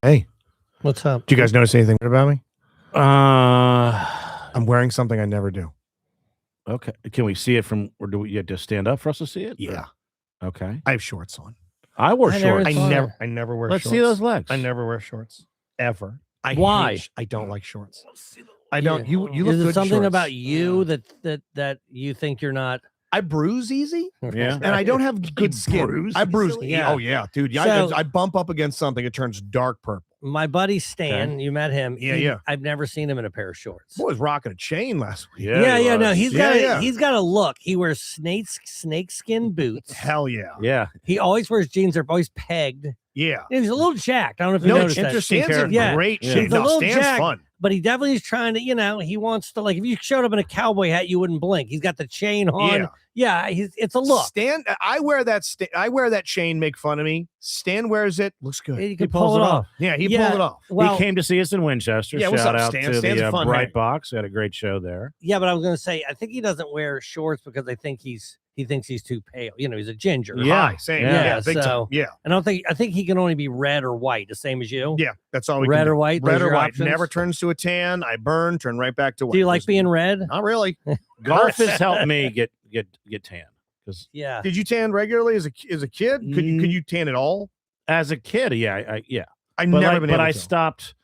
Hey, What's up? do you guys notice anything about me? Uh, I'm wearing something I never do. okay. Can we see it from, or do you have to stand up for us to see it? Yeah, Or- okay. I have shorts on. I wore I never shorts. thought I never wear Let's shorts. see those legs. I never wear shorts ever. Why? I don't like shorts. I don't. You look Is good it in something shorts. about you that you think you're not? I bruise easy, Yeah. and I don't have good skin. bruise I bruise. easily? Yeah. Oh yeah, dude. Yeah, So- I bump up against something, it turns dark purple. My buddy Stan, you met him. Yeah, yeah. I've never seen him in a pair of shorts. Boy was rocking a chain last week. Yeah, he no, was. he's got a look. He wears snakeskin boots. Hell yeah. Yeah. He always wears jeans. They're always pegged. Yeah. And he's a little jacked. I don't know if you No, noticed that. interesting Stan's in character. great Yeah. shape. He's a No, little Stan's jacked. fun. But he definitely is trying to, he wants to, like, if you showed up in a cowboy hat, you wouldn't blink. He's got the chain on. Yeah. Yeah, it's a look. Stan, I wear that chain. Make fun of me. Stan wears it. Looks good. You He can pulls pull it it off. off. Yeah, he Yeah. pulled it off. Well, he came to see us in Winchester. Yeah, what's Shout up, out Stan? to Stan's the a fun Bright hang. Box. We had a great show there. yeah, but I was going to say, I think he doesn't wear shorts because I think he thinks he's too pale. He's a ginger. Yeah. Hi, same. Yeah. Yeah, big So- time. Yeah, And I think he can only be red or white, the same as you. yeah. That's all we Red can do. or white. Red those are or your white. options? Never turns to a tan. I burn. Turn right back to white. Do you like Just- being red? Not really. Golf has helped me get tan. Because Yeah. Did you tan regularly as a kid? Could you tan at all? as a kid, yeah. I But, never been able I to. stopped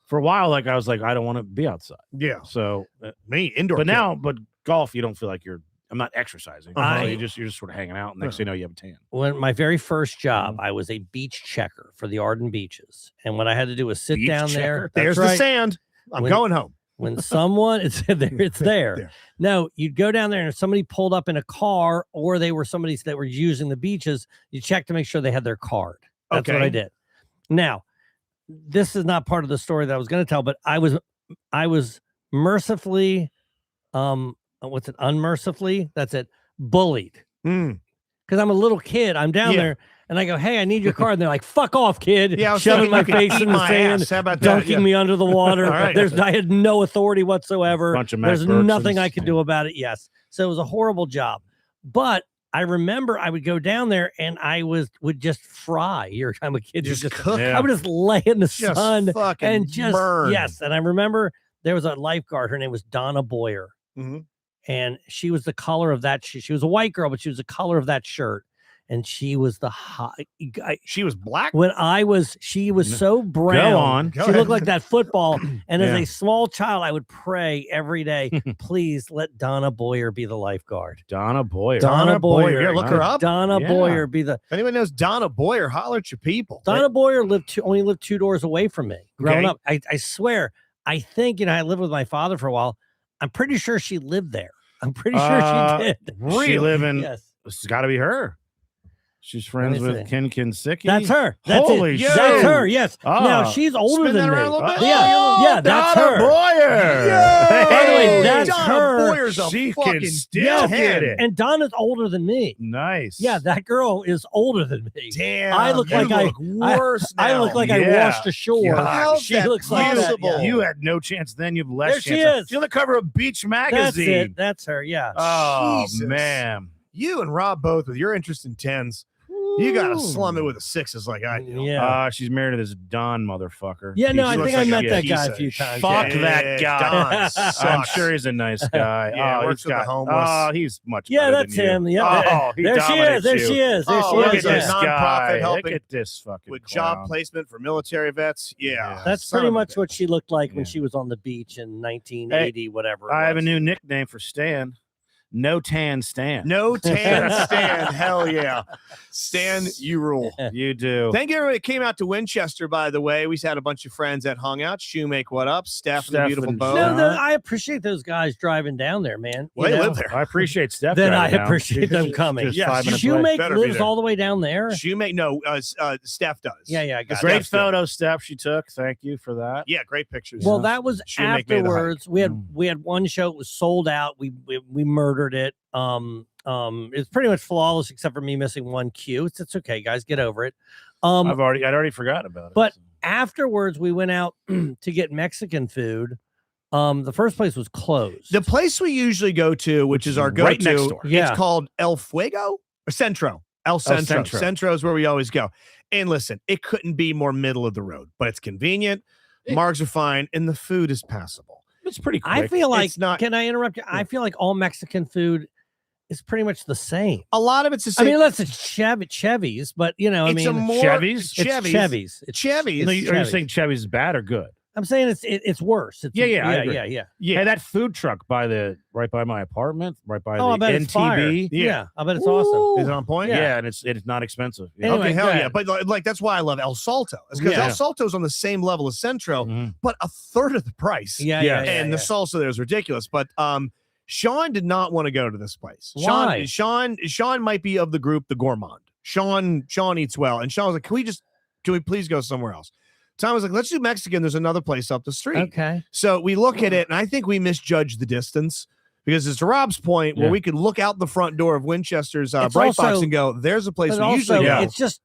for a while. Like I was like, I don't want to be outside. Yeah, So, me indoor. but kid. but golf, you don't feel like I'm not exercising. Uh-huh. So you're just sort of hanging out. Next thing you know, you have a tan. When my very first job, Mm-hmm. I was a beach checker for the Arden Beaches. And what I had to do was sit Beach down checker? there. There's That's the right. sand. I'm When- going home. When someone it's there. There. No, you'd go down there and if somebody pulled up in a car or they were somebody that were using the beaches, you check to make sure they had their card. That's what Okay. I did. Now, this is not part of the story that I was going to tell, but I was mercifully, unmercifully? That's it. Bullied. Mm. Because I'm a little kid. I'm down Yeah. there and I go, hey, I need your card. And they're like, fuck off, kid. Yeah, I was shoving thinking my you could face eat in the my sand, ass. How about that? dunking Yeah. me under the water. All right. I had no authority whatsoever. Bunch of Mac There's Bergsons. nothing I could do about it. Yes. So it was a horrible job. But I remember I would go down there and I would just fry. I'm a kid. Just you cook. Yeah. I would just lay in the Just sun fucking and just burn. yes. And I remember there was a lifeguard. Her name was Donna Boyer. Mhm. And she was the color of that. She was a white girl, but she was the color of that shirt. And she was the hot. She was black. She was so brown. Go on. Go She looked ahead. like that football. And as Yeah. a small child, I would pray every day, please let Donna Boyer be the lifeguard. Donna Boyer. Donna Boyer. Yeah, look her up. Donna Yeah. Boyer be the If anyone knows Donna Boyer, holler at your people. Donna Boyer only lived 2 doors away from me growing Okay. up. I swear. I think, I lived with my father for a while. I'm pretty sure she lived there. I'm pretty sure she did. She live in. Yes. It's got to be her. She's friends me with see. Ken Kinsicki. That's her. That's Holy it. shit. That's her. Yes. Now Oh. she's older Spin than that me. around a little bit. Yeah, that's Donna her. Boyer. By the way, that's Donna her. Boyer's a She fucking can still deadhead. hit it. And Donna's older than me. Nice. Yeah, that girl is older than me. Damn, I look you like I- look worse I now. look like I Yeah. washed ashore. God, how's she that looks like that. possible? Yeah. You had no chance then. You have less There she chance. is. You're on the cover of Beach That's magazine. it. That's her. Yeah. Oh, Jesus. man. You and Rob both with your interest in tens. You gotta slum it with the sixes like I do. Yeah. She's married to this Don motherfucker. Yeah, no, He I looks think I like met a that piece guy a of few times. Fuck yeah. that guy. Don I'm sucks. sure he's a nice guy. Yeah, oh, works he's with the got, homeless. Oh, he's much Yeah, better that's than you. him. Yeah. Oh, he there she is. dominates There you. she is. There Oh, she look is. at this this Yeah. nonprofit guy. helping Look at this fucking with clown. job placement for military vets. Yeah, That's son pretty of a much bitch. what she looked like when Yeah. she was on the beach in 1980, whatever. I have a new nickname for Stan. No Tan Stan. No tan stand. Hell yeah, Stan, you rule. You do. Thank you everybody that came out to Winchester, by the way. We had a bunch of friends that hung out. Shoemake, what up? Steph, and the Steph beautiful and Bo. Sean. No, I appreciate those guys driving down there, man. Well, You they know? live there. I appreciate Steph. Then I driving down. appreciate them coming. Just Yes. 5 minutes away. Shoemake Better be lives there. all the way down there. Shoemake, no, Steph does. Yeah, I got Great Steph's good. photo, Steph, she took. Thank you for that. Yeah, great pictures. Well, that was Shoemake made the hike. afterwards. We had one show. It was sold out. We murdered it. It's pretty much flawless except for me missing one cue. It's okay, guys. Get over it. I'd already forgotten about it. But afterwards, we went out to get Mexican food. The first place was closed. the place we usually go to, which is our go-to, right next door. Yeah. it's called El Fuego or Centro. El Centro. Centro. Centro is where we always go. And listen, it couldn't be more middle of the road, but it's convenient. Margs are fine, and the food is passable. It's pretty quick. I feel like, It's not- can I interrupt you? I feel like all Mexican food is pretty much the same. A lot of it's the I same. mean, unless it's Chevy's, but you know, I it's mean, a more Chevy's? it's Chevy's. Chevy's. It's Chevy's. No, are you Chevy's. saying Chevy's is bad or good? I'm saying it's worse. It's Yeah, I yeah, agree. yeah. Yeah. Hey, that food truck right by my apartment, right by Oh, I the bet it's fire. NTB. Yeah, I bet it's awesome. Is it on point? Yeah, and it's not expensive. Yeah. Anyway, Okay, hell go yeah. ahead. But like that's why I love El Salto. It's because Yeah. El Salto's on the same level as Centro, Mhm. but a third of the price. Yeah, Yeah. yeah, And the salsa there is ridiculous. But Sean did not want to go to this place. Why? Sean might be of the group, the gourmand. Sean eats well. And Sean was like, can we please go somewhere else? Tom was like, let's do Mexican. There's another place up the street. Okay. So we look at it, and I think we misjudged the distance because it's to Rob's point where Yeah. we could look out the front door of Winchester's It's Bright Box also- and go, there's a place But we also, usually go. it's just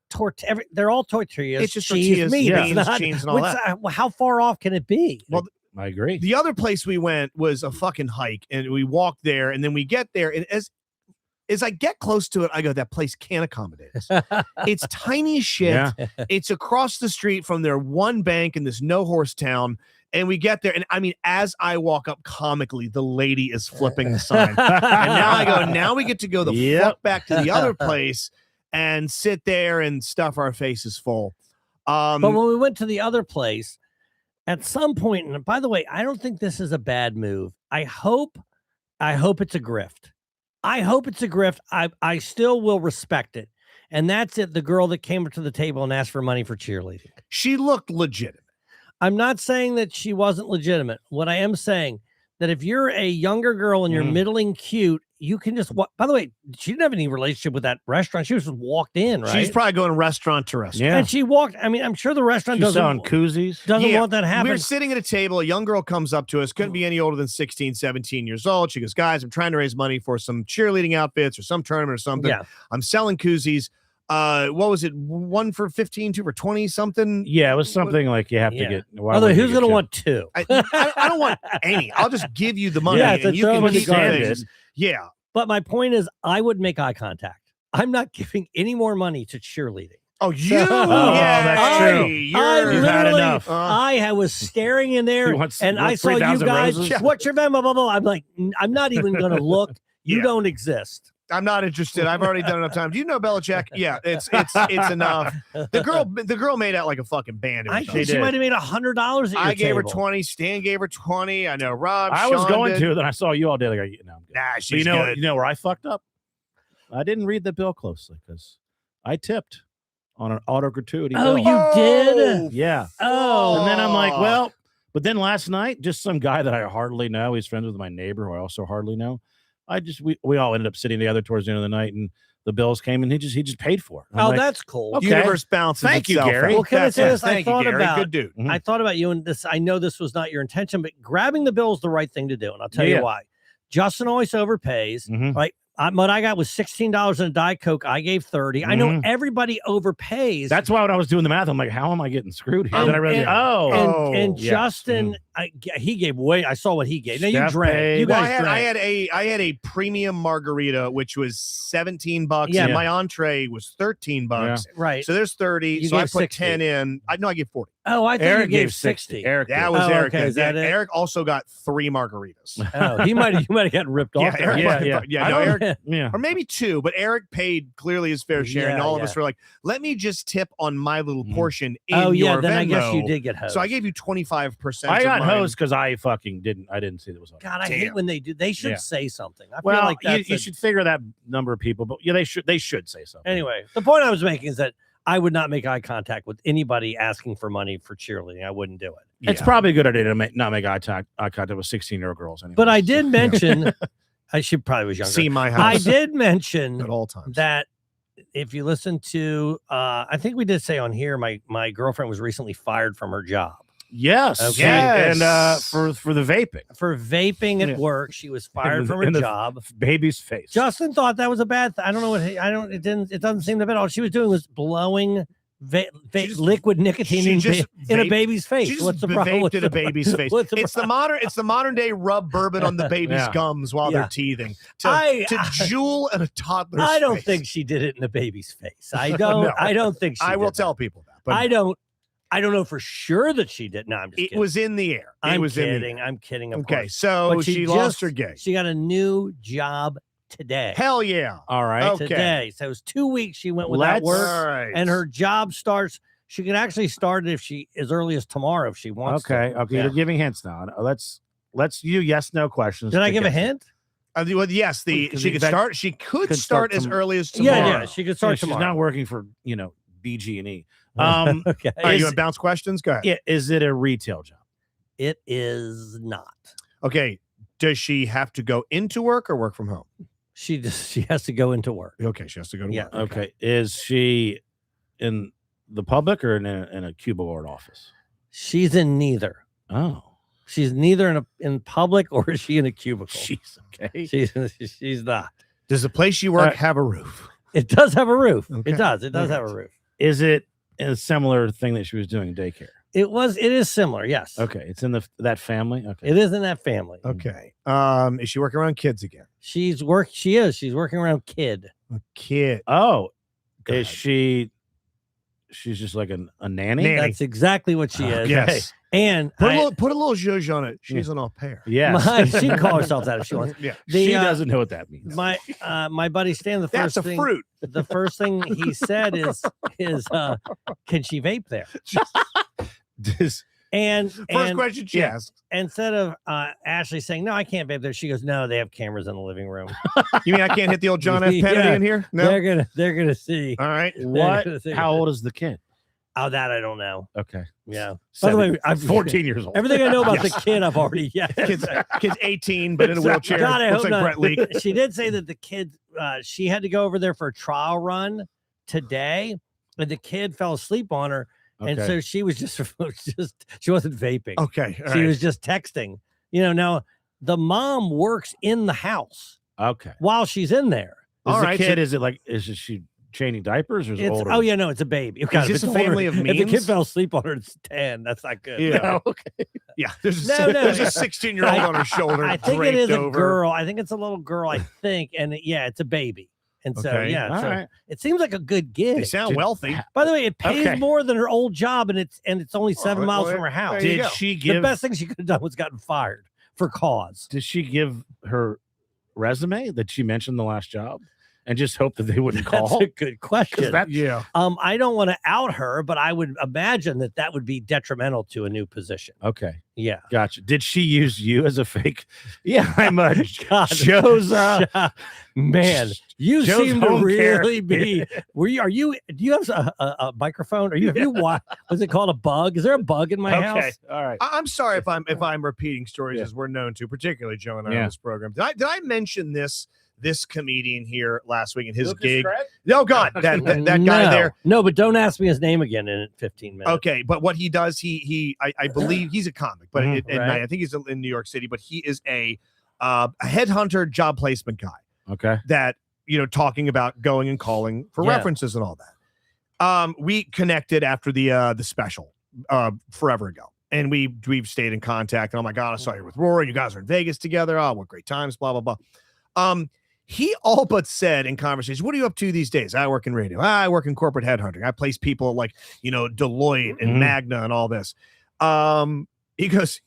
they're all tortillas. It's just cheese, tortillas, meat. beans, It's not- cheese, and all what's- how far off can it be? Well, I agree. The other place we went was a fucking hike, and we walked there, and then we get there, and as I get close to it, I go, that place can't accommodate us. It's tiny as shit. Yeah. It's across the street from their one bank in this no horse town. And we get there, and I mean, as I walk up comically, the lady is flipping the sign. And now I go, now we get to go the Yep. fuck back to the other place and sit there and stuff our faces full. But when we went to the other place, at some point, and by the way, I don't think this is a bad move. I hope it's a grift. I hope it's a grift. I still will respect it. And that's it. The girl that came up to the table and asked for money for cheerleading. she looked legitimate. I'm not saying that she wasn't legitimate. What I am saying that if you're a younger girl and you're Mhm. middling cute, you can just walk. By the way, she didn't have any relationship with that restaurant. She was just walked in, right? She's probably going restaurant to restaurant. Yeah. And she walked. I mean, I'm sure the restaurant She's selling doesn't koozies. Yeah, want that to happen. We're sitting at a table. A young girl comes up to us, couldn't be any older than 16, 17 years old. She goes, guys, I'm trying to raise money for some cheerleading outfits or some tournament or something. Yeah. I'm selling koozies. What was it? 1 for 15, 2 for 20, something? Yeah, it was something like you have Yeah. to get. why Although wouldn't you who's get going to two? want two? I don't want any. I'll just give you the money Yeah, and to you throw can them in the keep the garbage. things. Yeah. But my point is, I would make eye contact. I'm not giving any more money to cheerleading. Oh, you? Oh, yeah, that's true. You're, You've had literally- enough. I was staring in there, He wants- and I wants saw you 3,000 guys. roses? What's your Venmo? Blah, blah, blah. I'm like, I'm not even going to look. You Yeah. don't exist. I'm not interested. I've already done enough time. Do you know Belichick? Yeah, it's enough. The girl made out like a fucking bandit. I or something. think she did. might have made $100. I gave her 20. Stan gave her 20. I know Rob. I was Sean going did. to, then I saw you all day. Like, I'm good. Nah, But she's you know, good. you know where I fucked up? I didn't read the bill closely because I tipped on an auto gratuity. Oh, bill. you did? Yeah. Oh, And then I'm like, Oh. well, but then last night, just some guy that I hardly know. He's friends with my neighbor who I also hardly know. We all ended up sitting together towards the end of the night, and the bills came, and he just paid for it. I'm oh, like, that's cool. Okay. Universe bounces. Thank you, itself Gary. out. Well, can I That's say it. this? I Thank you, thought Gary. about- Good dude. Mhm. I thought about you, and this. I know this was not your intention, but grabbing the bill is the right thing to do, and I'll tell Yeah. you why. Justin always overpays. Mhm. Right? What I got was $16 in a Diet Coke. I gave 30. I know Mhm. everybody overpays. That's why when I was doing the math, I'm like, how am I getting screwed here? And- then I realized, and- oh, and yeah. Justin, he gave way. I saw what he gave. Now you Steph drank. paid. You Well, guys I drank. had a premium margarita, which was $17, Yeah. and my entree was $13. Right. So there's 30. You So I gave put 60. 10 in. I gave 40. Oh, I think Eric you gave 60. Eric That did. was Oh, Eric. okay, is that it? Eric also got 3 margaritas. Oh, you might have gotten ripped off. Yeah, there. Eric, Yeah, yeah. no, I Eric, Yeah. or maybe 2, but Eric paid clearly his fair share, and Yeah, all of yeah. us were like, "Let me just tip on my little Mhm. portion in Oh yeah, your then I guess you Venmo." did get hosed. So I gave you 25%. I got of mine. hosed because I fucking didn't. I didn't see that was on. God, I hate Damn. when they do. They should Yeah. say something. I feel Well, like that's you should figure that number of people, but yeah, they should say something. Anyway, the point I was making is that I would not make eye contact with anybody asking for money for cheerleading. I wouldn't do it. It's Yeah. probably a good idea to not make eye contact with 16-year-old girls. Anyway. But I did mention, I should probably was younger. See my I house did mention at all times. that if you listen to, I think we did say on here, my girlfriend was recently fired from her job yes, Okay. and Yes. for the vaping, for vaping at Yeah. work. She was fired the- from her in the- job. baby's face. Justin thought that was a bad thing. I don't know what it doesn't seem that bad. All she was doing was blowing just- liquid nicotine she in, just in a vaped- baby's face. She just What's the problem? vaped in a baby's face. What's the It's the modern day rub bourbon on the baby's Yeah. gums while Yeah. they're teething to I jewel in a toddler's I don't face. think she did it in a baby's face. I don't. No. I don't think she. I will did that. tell people that. But I don't. I don't know for sure that she did. No, I'm just it kidding. was in the air. It I'm was in the kidding. air. I'm kidding. Of Okay, course. so But she just- lost her gig. She got a new job today. Hell yeah. All right. Okay. Today. So it was 2 weeks she went without Let's- work, All right. and her job starts. She can actually start it if she as early as tomorrow if she wants. Okay. To. Okay. Yeah. You're giving hints now. Let's do yes no questions. Did I to give a guess it. hint? Well, yes, Because she could that start. She could could start start as tom- early as tomorrow. Yeah, she could Yeah, start she's tomorrow. not working for BG&E. Um, Okay. All right, you Is- want to bounce questions? Go ahead. yeah, is it a retail job? It is not. Okay. Does she have to go into work or work from home? She has to go into work. Okay, she has to go to Yeah. work. Okay. Is she in the public or in a cubicle or an office? She's in neither. Oh, She's neither in public or is she in a cubicle. jeez. Okay. She's not. Does the place you work have a roof? It does have a roof. Okay. It does. It does All have right. a roof. Is it a similar thing that she was doing in daycare? It is similar. Yes. Okay. It's in that family. Okay. It is in that family. Okay. Is she working around kids again? She's working around kid. A kid. Oh, Go is ahead. she's just like a nanny? Nanny. That's exactly what she is. Okay. Yes. And Put a little zhuzh on it. She's an au pair. Yes. she can call herself that if she wants. Yeah. She The, doesn't know what that means. my buddy Stan, That's a fruit. the first thing he said is can she vape there? This- And First question she yeah. asked. instead of Ashley saying no, I can't vape there, she goes, no, they have cameras in the living room. You mean I can't hit the old John F. Kennedy Yeah. in here? No. They're gonna see. All right. what? gonna say- How old is the kid? Oh, that I don't know. Okay. Yeah. By the way, I've 14 years old. everything I know about the kid, I've already Kid's 18, but in a wheelchair. God, I Looks hope like not. Brett Leak. She did say that the kid, she had to go over there for a trial run today, and the kid fell asleep on her, and Okay. so she was just she wasn't vaping. Okay. all She right. was just texting. Now the mom works in the house Okay. while she's in there. Is All the right, kid, so- is she changing diapers or is it It's older? oh yeah, no, it's a baby. God, if this it's a older- family of If the kid means? fell asleep on her, it's 10. That's not good. Yeah. No, okay. Yeah. There's No, there's no. a 16-year-old on her shoulder. I think it draped is a over. girl. I think it's a little girl. I think, and yeah, it's a baby. And so Okay. yeah, All so right. it seems like a good They gig. sound Did- wealthy. By the way, it pays Okay. more than her old job, and it's only 7 well, miles well, from her house. there you Did go. she The give best thing she could have done was gotten fired for cause. did she give her resume that she mentioned the last job and just hope that they wouldn't That's call? a good question. that- Yeah. I don't want to out her, but I would imagine that would be detrimental to a new position. Okay. Yeah. Gotcha. Did she use you as a fake? Yeah, I'm God. Joe's Man, you Joe's seem to home care. really be. Do you have a microphone? Have you was it called a bug? Is there a bug in my okay. house? All right. I'm sorry if I'm repeating stories Yeah. as we're known to, particularly Joe and I Yeah. on this program. Did I mention this comedian here last week in his gig? Oh God, that guy No. there. No, but don't ask me his name again in 15 minutes. Okay, but what he does, I believe he's a comic, but Mhm. at night, I think he's in New York City, but he is a headhunter job placement guy Okay. that, talking about going and calling for Yeah. references and all that. We connected after the special forever ago. And we've stayed in contact. And oh my God, I saw you with Rory. You guys are in Vegas together. Oh, what great times, blah, blah, blah. He all but said in conversation, what are you up to these days? I work in radio. I work in corporate headhunting. I place people like, Deloitte and Mhm. Magna and all this. He goes,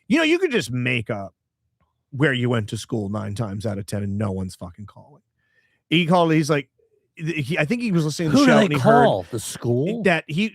you could just make up where you went to school 9 times out of 10 and no one's fucking calling. He called, he's like, I think he was listening to the Who show do and they he call? The heard school? that we He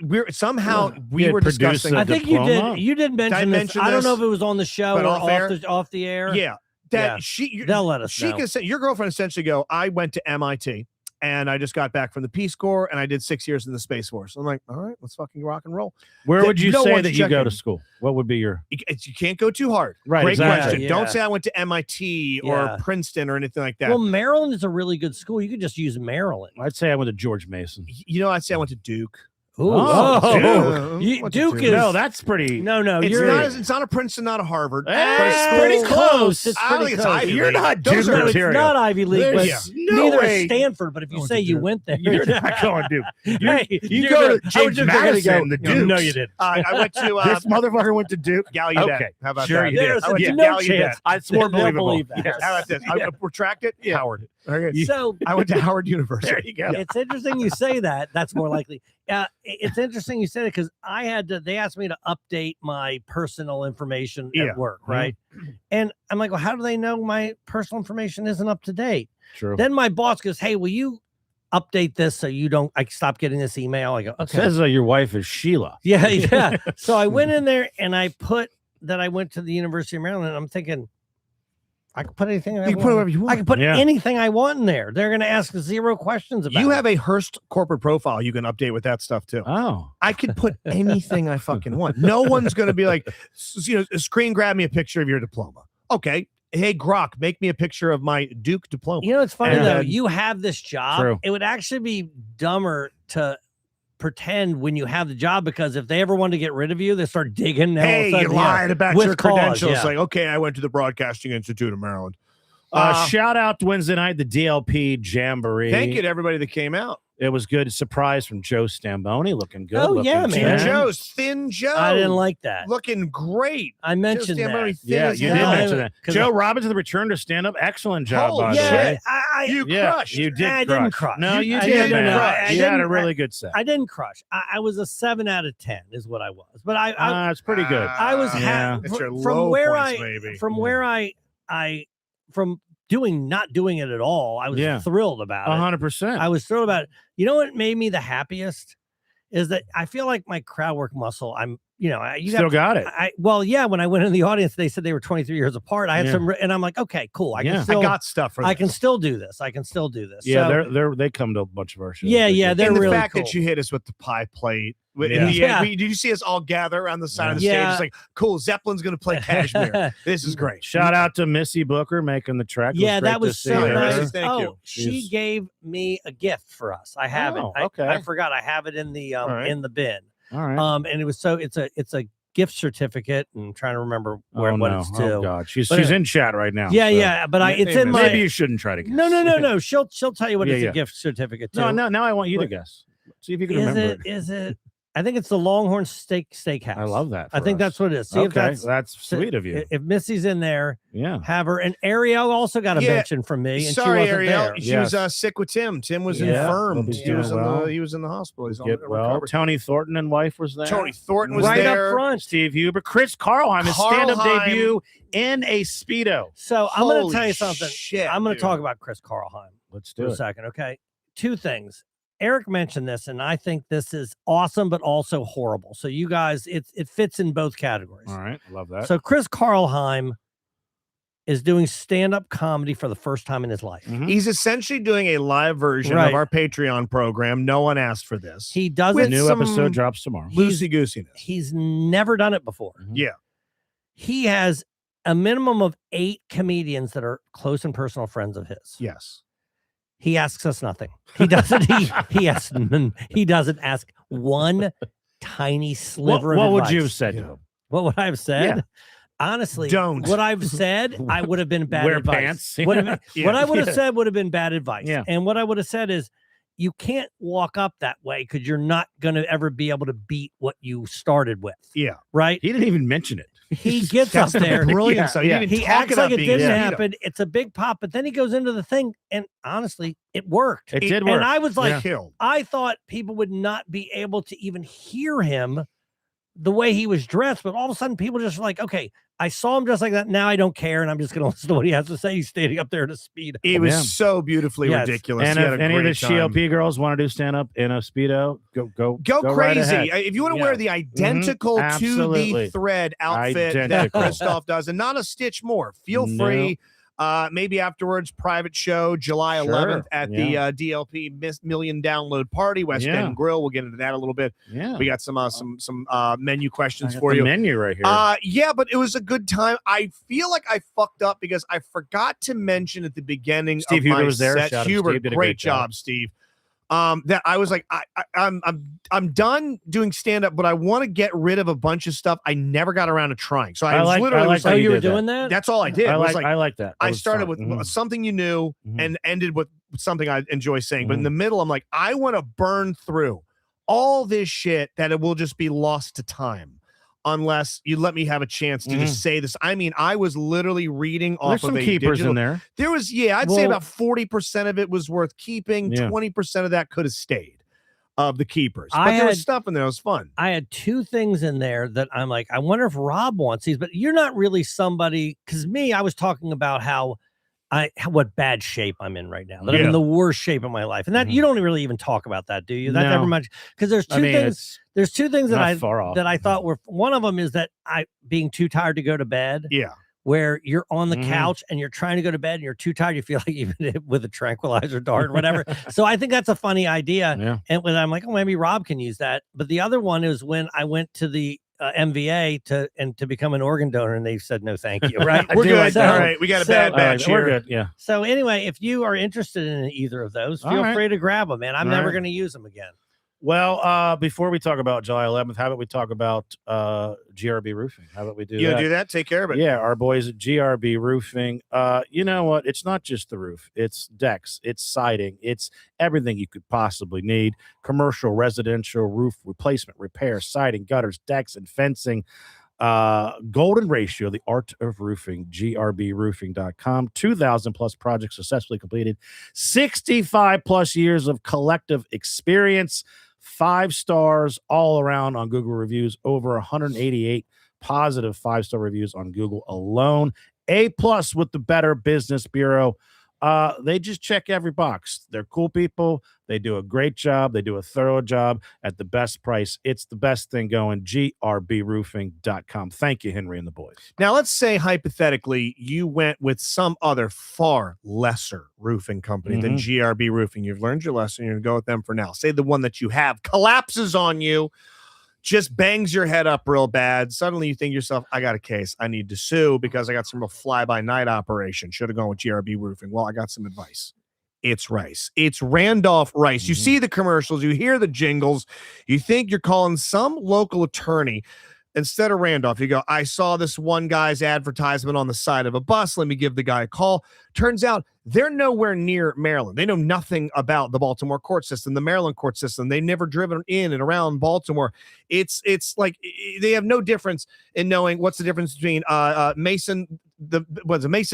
had were produced discussing. a I think diploma? you did mention this. mention I don't know this? if it was on the show But or off air? off the air. Yeah. Yeah. That They'll let us she know. can say your girlfriend essentially go, I went to MIT and I just got back from the Peace Corps and I did 6 years in the Space Force. I'm like, all right, let's fucking rock and roll. Where That would you no say one's that you go to checking. school? What would be your You can't go too hard. Right, Great exactly. question. Yeah. Don't say I went to MIT or Yeah. Princeton or anything like that. Well, Maryland is a really good school. You could just use Maryland. I'd say I went to George Mason. I'd say I went to Duke. Ooh, Oh, Duke is No, that's pretty. no. It's not a Princeton, not a Harvard. Hey, but it's pretty close. It's I don't pretty think it's close. Ivy You're League. not Those Duke are- No, it's material. not Ivy League, but There's no neither way. is Stanford. But if you Going say to you Duke. went there, You're not going Duke. You go to James Madison, the Dukes. No, you did. I went to This motherfucker went to Duke. Gallaudet. Okay. How about Sure that? you did. There's Oh, yeah. no Gallaudet. chance. It's more They'll believable. believe that. Yes. How about this? I retract it. Howard. Okay. So I went to Howard University. There you go. it's interesting you say that. That's more likely. It's interesting you said it because I had to. They asked me to update my personal information Yeah. at work, right? And I'm like, well, how do they know my personal information isn't up to date? True. Then my boss goes, hey, will you update this so you don't? I stop getting this email. I go, It okay. says your wife is Sheila. Yeah, yeah. So I went in there and I put that I went to the University of Maryland. And I'm thinking, I can put anything. I You can put want. whatever you I want. can put Yeah. anything I want in there. They're going to ask 0 questions about. You it. have a Hearst corporate profile you can update with that stuff too. Oh. I could put anything I fucking want. No one's going to be like, screen grab me a picture of your diploma. Okay. Hey, Grok, make me a picture of my Duke diploma. You know, it's funny And though. then- You have this job. True. It would actually be dumber to pretend when you have the job because if they ever want to get rid of you, they start digging. Now all of a Hey, you sudden, lied about with your cause, credentials. yeah. Like, okay, I went to the Broadcasting Institute of Maryland. Shout out to Wednesday night, the DLP Jamboree. Thank you to everybody that came out. It was good. Surprise from Joe Stamboni, looking good. Oh, looking yeah, Team man. tan. Joe's, Thin Joe. I didn't like that. Looking great. I mentioned Joe Stamboni, that. thin Yeah, as you did hell. mention that. 'Cause Joe Robinson, the return to stand up. Excellent job, Holy by the Yeah, way. You Yeah, crushed. you did. I didn't crush. No, you I did. didn't man. crush. You had a didn't- really good set. I didn't crush. I was a 7 out of 10 is what I was. But I It's pretty good. I was Yeah. It's your from low where points, I maybe. from where I from not doing it at all. I was Yeah. thrilled about it. 100%. I was thrilled about it. You know what made me the happiest is that I feel like my crowd work muscle. You Still got it. Well, yeah. When I went in the audience, they said they were 23 years apart. I had Yeah. some, and I'm like, okay, cool. I Yeah. can I still, got stuff for I this. can still do this. I can still do this. Yeah, So, they come to a bunch of our shows. Yeah, yeah, do. they're and the really fact cool. that you hit us with the pie plate. In Yeah. the Yeah. end, did you see us all gather around the side of the Yeah. stage? It's like, cool, Zeppelin's going to play Kashmir. This is great. Shout out to Missy Booker making the trek. It yeah, great that to was see so her. nice. Thank Oh, you. she She's- gave me a gift for us. I have Oh, it. okay. I forgot. I have it in the right. in the bin. All right. And it was it's a gift certificate. And I'm trying to remember what it's to. Oh God, she's But in chat right now. Yeah, so yeah. But it's in my. Maybe you shouldn't try to guess. No. She'll tell you what Yeah, it's yeah. a gift certificate to. No. Now I want you to What- guess. See if you can Is remember it? Is it? I think it's the Longhorn Steakhouse. I love that. I for think us. that's what it is. See if Okay, that's that's sweet of you. If Missy's in there, Yeah. have her. And Ariel also got a Yeah. mention from me, and Sorry, she wasn't Ariel. there. She Yes. was sick with Tim. Tim was Yeah. infirmed. Hope he's He was, doing well. he was in the hospital. He's on Get well. recovery. Tony Thornton and wife was there. Tony Thornton was right there. up front. Steve Huber, Chris Carlheim, his stand-up Carlheim. debut in a Speedo. So I'm going to Holy tell you something. shit, I'm going to dude. talk about Chris Carlheim Let's for do a it. second. Okay, 2 things. Eric mentioned this, and I think this is awesome, but also horrible. So you guys, it fits in both categories. All right, love that. So Chris Carlheim is doing stand-up comedy for the first time in his life. Mhm. He's essentially doing a live version Right. of our Patreon program. No one asked for this. He does With it. New some episode drops tomorrow. Loosey goosiness. He's never done it before. Yeah. He has a minimum of 8 comedians that are close and personal friends of his. Yes. He asks us nothing. He doesn't. He doesn't ask one tiny sliver What of would advice. you have said to Yeah. him? What would I have said? Yeah. Honestly, Don't. What I've said, I would have been bad Wear advice. pants. What, have- Yeah. what I would have Yeah. said would have been bad advice. Yeah. And what I would have said is, you can't walk up that way because you're not going to ever be able to beat what you started with. Yeah. Right? He didn't even mention it. He gets up That's there. brilliant. Yeah, So yeah. he didn't He talk acts about like it being didn't a speedo. happen. It's a big pop, but then he goes into the thing, and honestly, it worked. It did work. And I was like, Killed. I thought people would not be able to even hear him the way he was dressed, but all of a sudden people just like, okay, I saw him dressed like that. Now I don't care, and I'm just going to listen to what he has to say. He's standing up there in a speed. It was Yeah. so beautifully Yes. ridiculous. And He had if a any of the great time. CLP girls want to do stand up in a Speedo, go Go right crazy. ahead. If you want to Yeah. wear the identical to the Absolutely. thread outfit that Identical. Christoph does, and not a stitch more, feel No. free. Maybe afterwards, private show July Sure. 11th at the Yeah. DLP million download party, West Yeah. End Grill. We'll get into that a little bit. Yeah. We got some menu I questions got for the you. menu right here. Yeah, but it was a good time. I feel like I fucked up because I forgot to mention at the beginning Steve of Huber my was there. set. Shout out to Huber, Steve, did a great great job. job, Steve. that I was like, I'm done doing stand up, but I want to get rid of a bunch of stuff I never got around to trying. So I was literally was Oh, like, you were did that. doing that? that's all I did. I was like that. That I was started smart. with something you knew Mhm. and ended with something I enjoy saying. But in Mhm. the middle, I'm like, I want to burn through all this shit that it will just be lost to time unless you let me have a chance to just say this. I mean, I was literally reading off There's of some a keepers digital. in there. There was, I'd say Well- about 40% of it was worth keeping. Yeah. 20% of that could have stayed of the keepers. I But there was had- stuff in there that was fun. I had two things in there that I'm like, I wonder if Rob wants these, but you're not really somebody, because I was talking about what bad shape I'm in right now. That I'm Yeah. in the worst shape of my life. And that Mhm. you don't really even talk about that, do you? That's never No. much, because there's two things. It's There's two things that not I far off. thought were, one of them is that I being too tired to go to bed. Yeah. Where you're on the Mhm. couch and you're trying to go to bed and you're too tired, you feel like you've been hit with a tranquilizer dart or whatever. So I think that's a funny idea. Yeah. And when I'm like, oh, maybe Rob can use that. But the other one is when I went to the MVA to become an organ donor, and they said no, thank you. Right? We're do good. like that. All right. We got a So- bad All right, batch we're here. good. Yeah. So anyway, if you are interested in either of those, All feel right. free to grab them, man. I'm All never right. going to use them again. Well, before we talk about July 11th, how about we talk about GRB Roofing? How about we do You that? gonna do that? Take care of it. Yeah, our boys at GRB Roofing. You know what? It's not just the roof. It's decks, it's siding, it's everything you could possibly need. Commercial, residential, roof replacement, repair, siding, gutters, decks, and fencing. Golden Ratio, the art of roofing, grbroofing.com. 2,000 plus projects successfully completed. 65 plus years of collective experience. 5 stars all around on Google reviews. Over 188 positive 5-star reviews on Google alone. A+ with the Better Business Bureau. They just check every box. They're cool people. They do a great job. They do a thorough job at the best price. It's the best thing going. grbroofing.com. Thank you, Henry and the boys. Now, let's say hypothetically you went with some other far lesser roofing company than GRB Roofing. You've learned your lesson. You're going to go with them for now. Say the one that you have collapses on you, just bangs your head up real bad. Suddenly you think to yourself, I got a case. I need to sue because I got some real fly-by-night operation. Should have gone with GRB Roofing. Well, I got some advice. It's Rice. It's Randolph Rice. You see the commercials, you hear the jingles, you think you're calling some local attorney. Instead of Randolph, you go, I saw this one guy's advertisement on the side of a bus. Let me give the guy a call. Turns out they're nowhere near Maryland. They know nothing about the Baltimore court system, the Maryland court system. They've never driven in and around Baltimore. It's like they have no difference in knowing what's the difference between Mason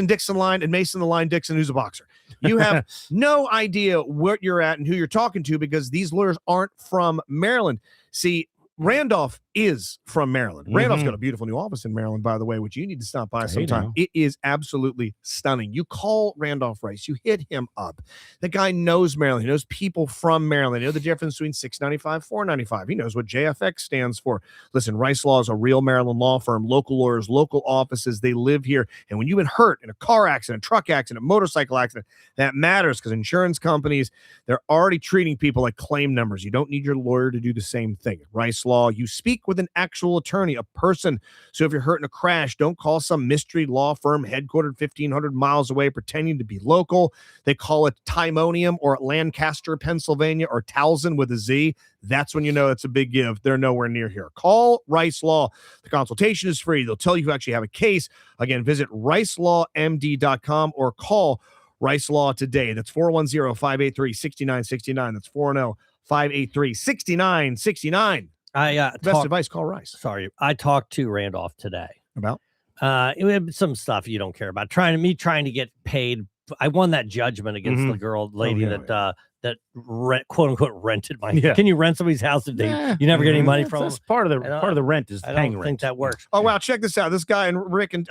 Dixon line and Mason the Line Dixon, who's a boxer. You have no idea what you're at and who you're talking to because these lawyers aren't from Maryland. See, Randolph is from Maryland. Randolph's got a beautiful new office in Maryland, by the way, which you need to stop by sometime. It is absolutely stunning. You call Randolph Rice, you hit him up. The guy knows Maryland. He knows people from Maryland. He knows the difference between 695, 495. He knows what JFX stands for. Listen, Rice Law is a real Maryland law firm, local lawyers, local offices. They live here. And when you've been hurt in a car accident, truck accident, motorcycle accident, that matters because insurance companies, they're already treating people like claim numbers. You don't need your lawyer to do the same thing. At Rice Law, you speak with an actual attorney, a person. So if you're hurt in a crash, don't call some mystery law firm headquartered 1,500 miles away pretending to be local. They call it Timonium or Lancaster, Pennsylvania, or Towson with a Z. That's when you know it's a big give. They're nowhere near here. Call Rice Law. The consultation is free. They'll tell you if you actually have a case. Again, visit ricelawmd.com or call Rice Law today. That's 410-583-6969. That's 410-583-6969. Best advice, call Rice. Sorry, I talked to Randolph today About? It had some stuff you don't care about. Trying to get paid. I won that judgment against the lady that quote unquote rented my. Yeah. Can you rent somebody's house if you never get any money from them? That's part of the rent is I paying don't rent. think that works. Oh, wow. Check this out. This guy and Rick and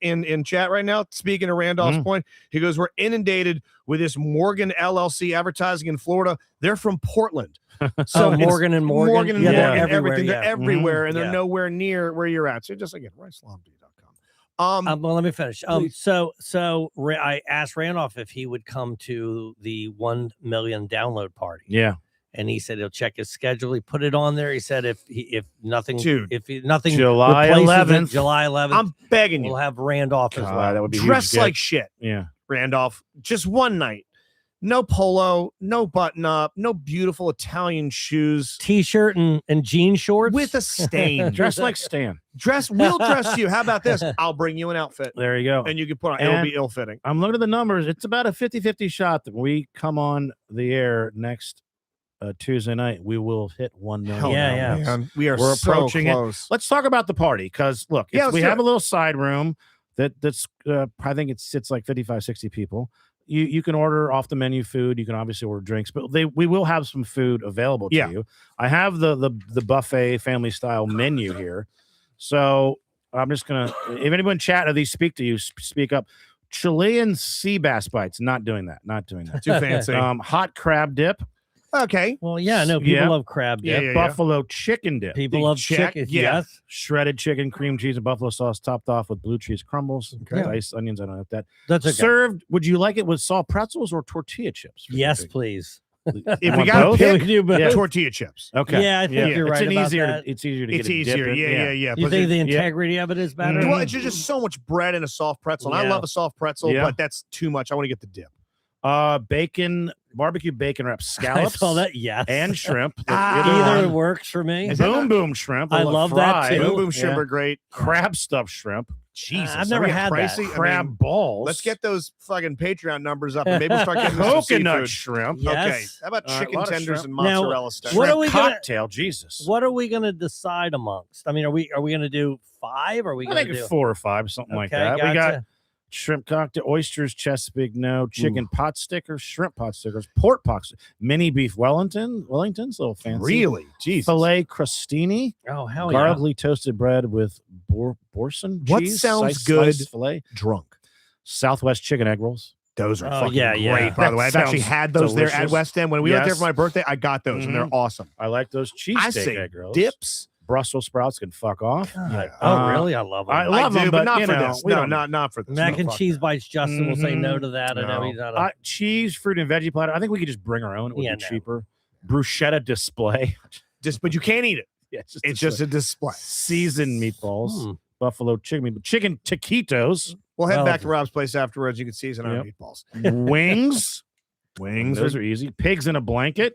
in chat right now, speaking of Randolph's point, he goes, we're inundated with this Morgan LLC advertising in Florida. They're from Portland. So Morgan and Morgan. Morgan and Yeah, Morgan, they're everywhere, everything. They're everywhere, and they're Yeah. nowhere near where you're at. So just again, ricelawmd.com. Well, let me finish. Please. I asked Randolph if he would come to the 1 million download party. Yeah. And he said he'll check his schedule. He put it on there. He said if nothing July replaces it, 11th. July 11th, I'm begging you. we'll have Randolph as well. That would be Dress huge. like shit, Yeah. Randolph. Just one night. No polo, no button up, no beautiful Italian shoes T-shirt and jean shorts with a stain. Dress like Stan. We'll dress you. How about this? I'll bring you an outfit There you go. and you can put on. It'll And- be ill fitting. I'm looking at the numbers. It's about a 50-50 shot that when we come on the air next Tuesday night, we will hit 1 million. Yeah, downloads. Man, we are We're so approaching it. close. Let's talk about the party because look, Yeah, we let's do have it. a little side room that's I think it sits like 55, 60 people. You can order off the menu food. You can obviously order drinks, but we will have some food available to Yeah. you. I have the buffet family style menu here, so I'm just gonna. If anyone chat or these speak to you, speak up. Chilean sea bass bites. Not doing that. Not doing that. Too fancy. Hot crab dip. Okay. Well, yeah, no, people Yeah. love crab Yeah, dip. Buffalo chicken dip. People Big love check, chicken. yeah. Yes. Shredded chicken, cream cheese, and buffalo sauce, topped off with blue cheese crumbles, Okay. diced onions. I don't have that. That's okay. Served. Would you like it with soft pretzels or tortilla chips? Yes, please. If You we want got both? to Can we pick, do both? Yeah. tortilla chips. Okay. Yeah, I think you're right It's about easier. that. It's easier to It's get. a dip easier. in. Yeah. You But think the yeah. integrity of it is better? Mhm. well, it's just so much bread in a soft pretzel. And I Yeah. love a soft pretzel, Yeah. but that's too much. I want to get the dip. Bacon, barbecue bacon wrap I scallops saw that. Yes. and shrimp. Either works for me. Is that boom not- boom shrimp. I love that fried. too. Boom boom shrimp Yeah. are great. Crab stuffed shrimp. Jesus, I've are never we had that. pricey? I Crab mean, balls. let's get those fucking Patreon numbers up and maybe we'll start getting some coconut seafood. shrimp. Yeah. Okay. Yes. How about A chicken lot of tenders shrimp. and Now, mozzarella sticks? what are Shrimp we gonna- cocktail? Jesus. What are we going to decide amongst? I mean, are we going to do 5? Or are we I going think to do 4 or 5, something like that. Gotcha. We got shrimp cocktail, oysters, Chesapeake, no, chicken pot stickers, shrimp pot stickers, pork pots, mini beef Wellingtons, little fancy. Really? Jesus. Filet crostini, Oh, hell yeah. garlicly toasted bread with boursin What cheese, sounds sliced good? filet, Drunk. Southwest chicken egg rolls. Those are Oh, fucking yeah, great, yeah. by the way. I've That actually sounds had those there at delicious. West End. When we went there Yes. for my birthday, I got those and they're awesome. I like those I cheesesteak say egg rolls. dips. Brussels sprouts can fuck off. God. Yeah. Oh, really? I love them. I love do, them, but not you for know, this. we No, don't- not for this. Mac No, and fuck cheese that. bites. Justin will say no to that. I know No. he's not a. Cheese, fruit, and veggie platter. I think we could just bring our own. It would Yeah, be no. cheaper. Bruschetta display. But you can't eat it. Yeah, It's just a display. seasoned meatballs, Hmm. buffalo chicken taquitos, We'll head Well, back to Rob's place afterwards. You can season our Yep. meatballs. wings. Wings. Those Those are easy. Pigs in a blanket.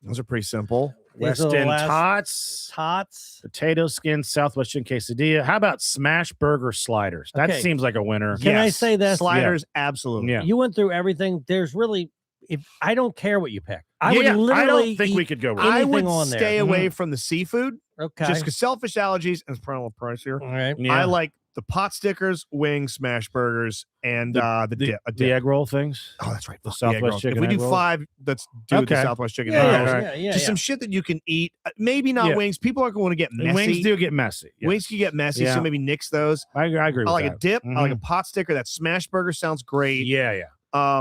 are pretty simple. These West are the End last- tots. Tots. Potato skin, Southwest chicken quesadilla. How about smash burger sliders? That Okay. seems like a winner. Can I say this? Sliders, absolutely. Yeah. You went through everything. There's really, if I don't care what you pick, I Yeah, would literally. I don't think we eat- could go wrong. I anything would on there. stay away from the seafood Okay. just because selfish allergies and it's probably a little pricier. All right. Yeah. I like the pot stickers, wings, smash burgers, and the dip. A the dip. egg roll things. Oh, that's right. the fuck egg Southwest rolls. chicken If we egg do roll. 5, let's do the Okay. Southwest chicken Yeah, egg yeah, rolls. yeah, yeah, Just yeah. some shit that you can eat. Maybe not Yeah. wings. People aren't going to get And messy. wings do get messy. Yes. Wings can get messy, Yeah. so maybe nix those. I agree with I like that. a dip. I like a Mhm. pot sticker. That smash burger sounds great. Yeah, yeah.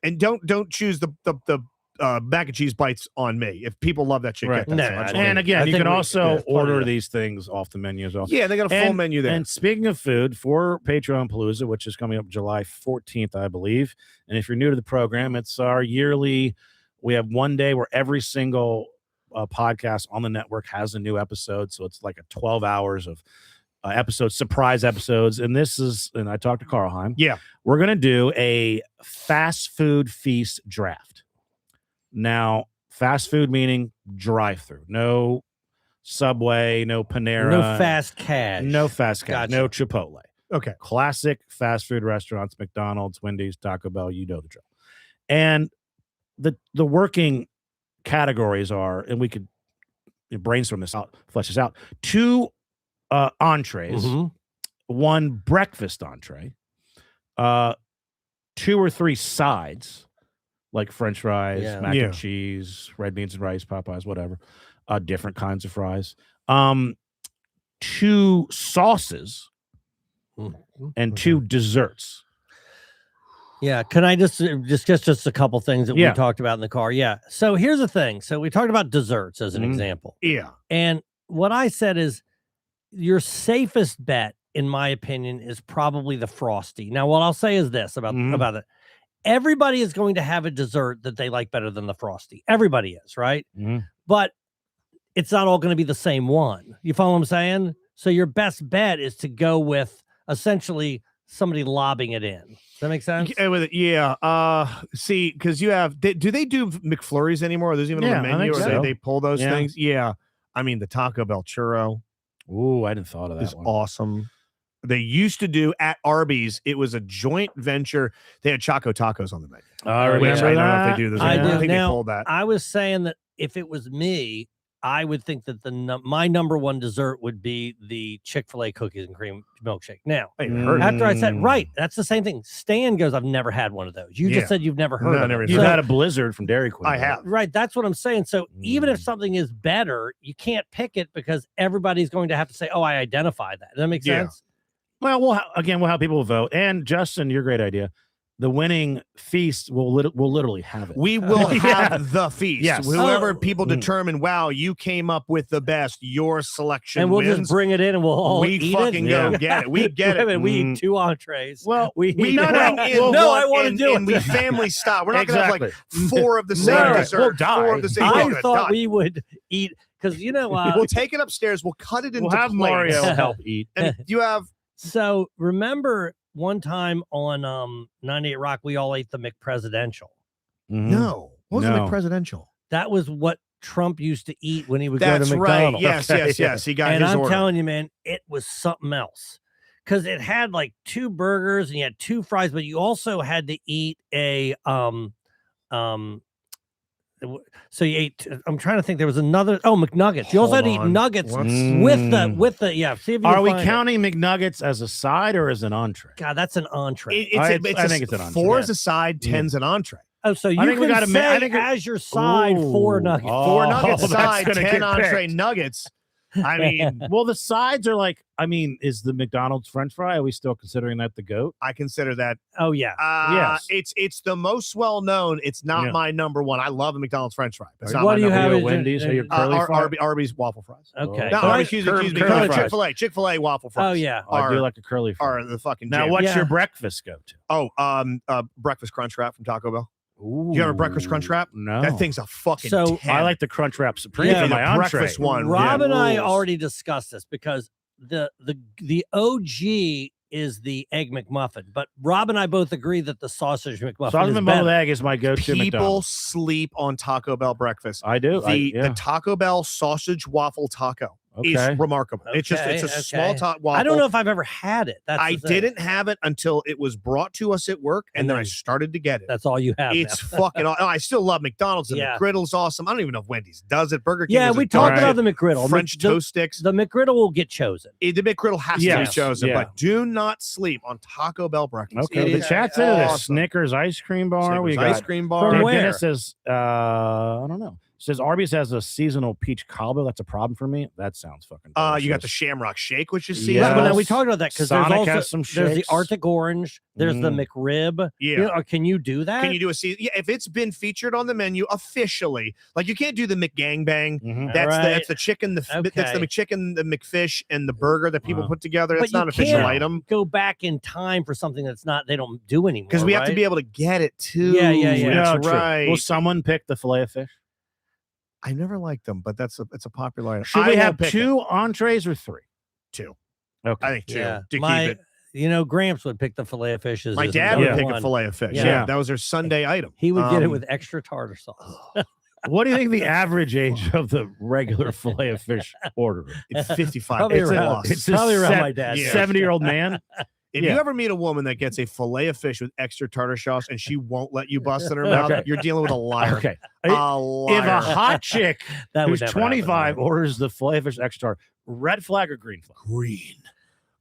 And don't choose the mac and cheese bites on me. If people love that shit, Right. get that. No, so much. I And think- again, I you think can we- also yeah, it's part of order it. these things off the menu as well. Yeah, they got a full And- menu there. And speaking of food, for Patreon Palooza, which is coming up July 14th, I believe. And if you're new to the program, it's our yearly. We have one day where every single podcast on the network has a new episode. So it's like a 12 hours of episodes, surprise episodes. And this is, and I talked to Karlheim. Yeah. We're going to do a fast food feast draft. Now, fast food meaning drive through, no Subway, no Panera, No fast cash. no fast cash, Gotcha. no Chipotle. Okay. Classic fast food restaurants, McDonald's, Wendy's, Taco Bell, you know the drill. And the working categories are, and we could brainstorm this out, flesh this out, 2 entrees, Mhm. 1 breakfast entree, 2 or 3 sides, like French fries, Yeah. mac Yeah. and cheese, red beans and rice, Popeyes, whatever, different kinds of fries, 2 sauces, Mhm. and 2 desserts. Yeah, can I just just a couple things that Yeah. we talked about in the car? Yeah. So here's the thing. So we talked about desserts as an Mhm. example. Yeah. And what I said is your safest bet, in my opinion, is probably the Frosty. Now, what I'll say is this about Mhm. about it. Everybody is going to have a dessert that they like better than the Frosty. Everybody is, right? Mhm. But it's not all going to be the same one. You follow what I'm saying? So your best bet is to go with essentially somebody lobbing it in. Does that make sense? Yeah. See, because you have, do they do McFlurries anymore? There's even on Yeah, the I menu, think or so. they pull those Yeah. things. Yeah. I mean, the Taco Bell churro Ooh, I didn't thought of that is one. awesome. They used to do at Arby's. It was a joint venture. They had Choco Tacos on the menu. I Which remember I don't know that. if they do those I anymore. do. I think Now, they pulled that. I was saying that if it was me, I would think that my number one dessert would be the Chick-fil-A cookies and cream milkshake. Now, I even heard after I said, Mm. right, that's the same thing. Stan goes, I've never had one of those. You Yeah. just said you've never heard No, of never it. even You've So- had a Blizzard from Dairy Queen. I right? have. Right, that's what I'm saying. So even if Mm. something is better, you can't pick it because everybody's going to have to say, "Oh, I identify that." Does that make Yeah. sense? Well, we'll have people vote. And Justin, your great idea. The winning feast will literally have it. We will Yeah. have the feast. Yes. Whoever Oh. people Mm. determine, wow, you came up with the best. Your selection And we'll wins. just bring it in, and we'll all we eat fucking it. go Yeah. get it. We get Wait a it. minute, we Mm. eat 2 entrees. Well, we We eat bring one. in No, one I want to and, do and it. we family style. We're not gonna have like Exactly. 4 of the same No, dessert. we'll die. 4 of the same. We're I gonna thought die. we would eat because We'll take it upstairs. We'll cut it into we'll have plates. Mario help eat. And you have So remember one time on 98 Rock, we all ate the McPresidential. Mhm. no. What was No. the presidential? That was what Trump used to eat when he would That's go to right. McDonald's. Yes, Okay, yes, yeah. yes. He got And his I'm order. telling you, man, it was something else because it had like 2 burgers and you had 2 fries, but you also had to eat a so you ate. I'm trying to think. There was another. Oh, McNuggets. You also had to eat Hold on. nuggets What's- with the. Yeah. See if you Are can we find it. counting McNuggets as a side or as an entree? God, that's an entree. I think it's an entree. 4 is a side, 10's an entree. Oh, so you I think we can gotta say I think we- as your side 4 Ooh. nuggets. Oh, 4 nuggets that's side, gonna 10 get entree picked. nuggets. I mean, Well, the sides are like, I mean, is the McDonald's French fry? Are we still considering that the goat? I consider that. Oh yeah. Yes. It's the most well known. It's not Yeah. my number one. I love a McDonald's French fry. It's not What my do you number have Are one. you as a your- Wendy's? Are you curly fry? Arby's waffle fries. Okay. No, But I- excuse curly me. fries. Chick-fil-A waffle fries. Oh yeah. Oh, I do like a curly fry. Are the fucking Now, jam. what's Yeah. your breakfast go to? breakfast crunch wrap from Taco Bell. Ooh, You have a breakfast crunch wrap? No. That thing's a fucking So, 10. I like the Crunch Wrap Supreme Yeah, for the my entree. breakfast one. Rob yeah, and I rules. already discussed this because the OG is the egg McMuffin, but Rob and I both agree that the sausage McMuffin Sausage is and boiled better. egg is my go-to People McDonald's. sleep on Taco Bell breakfast. I do. The Taco Bell sausage waffle taco Okay. is remarkable. It's a Okay, small okay. waffle. I don't know if I've ever had it. That's I the thing. didn't have it until it was brought to us at work, and then I started to get it. That's all you have. It's now. fucking. I still love McDonald's, and Yeah. McGriddle's awesome. I don't even know if Wendy's does it. Burger King. Yeah, does we a talked ton about of the McGriddle. shit. French the, toast sticks. The McGriddle will get chosen. The McGriddle has to Yes, be chosen, yeah. but do not sleep on Taco Bell breakfast. Okay. It The is chat's into the awesome. Snickers ice cream bar. Snickers We got ice cream bar. From Dave where? Dennis says, I don't know. Says Arby's has a seasonal peach cobbler. That's a problem for me. That sounds fucking. You got the delicious. Shamrock Shake, which is Yes. Right, well, now we Yes. talked about that because Sonic there's also has some there's the shakes. Arctic Orange. There's the Mm. McRib. Yeah. Can you do that? Can you do a season? Yeah, if it's been featured on the menu officially, like you can't do the McGangbang. Mhm. That's Right. that's the chicken, that's the Okay. McChicken, the McFish, and the burger that people Wow. put together. But That's you not an official can't item go back in time for something that's not they don't do anymore. because we have to right? be able to get it too. Yeah, yeah, yeah. That's true. right. Will someone pick the fillet of fish? I never liked them, but it's a popular item. Should I we won't have pick it. 2 entrees or 3? 2. Okay. I think 2 Yeah. to My, keep it. You know, Gramps would pick the fillet of fish. As My his dad number would pick a one. fillet of fish. Yeah. Yeah, that was their Sunday item. He would get it Um, with extra tartar sauce. What do you think the average age of the regular fillet of fish order? It's 55. Probably It's a around- loss. It's a Probably around set- my dad's. Yeah. 70-year-old man. If Yeah. you ever meet a woman that gets a fillet of fish with extra tartar sauce and she won't let you bust in her mouth, Okay. you're dealing with a liar. Okay. A If liar. a hot chick That would who's never happen, 25 right? orders the fillet of fish extra, red flag or green flag? green.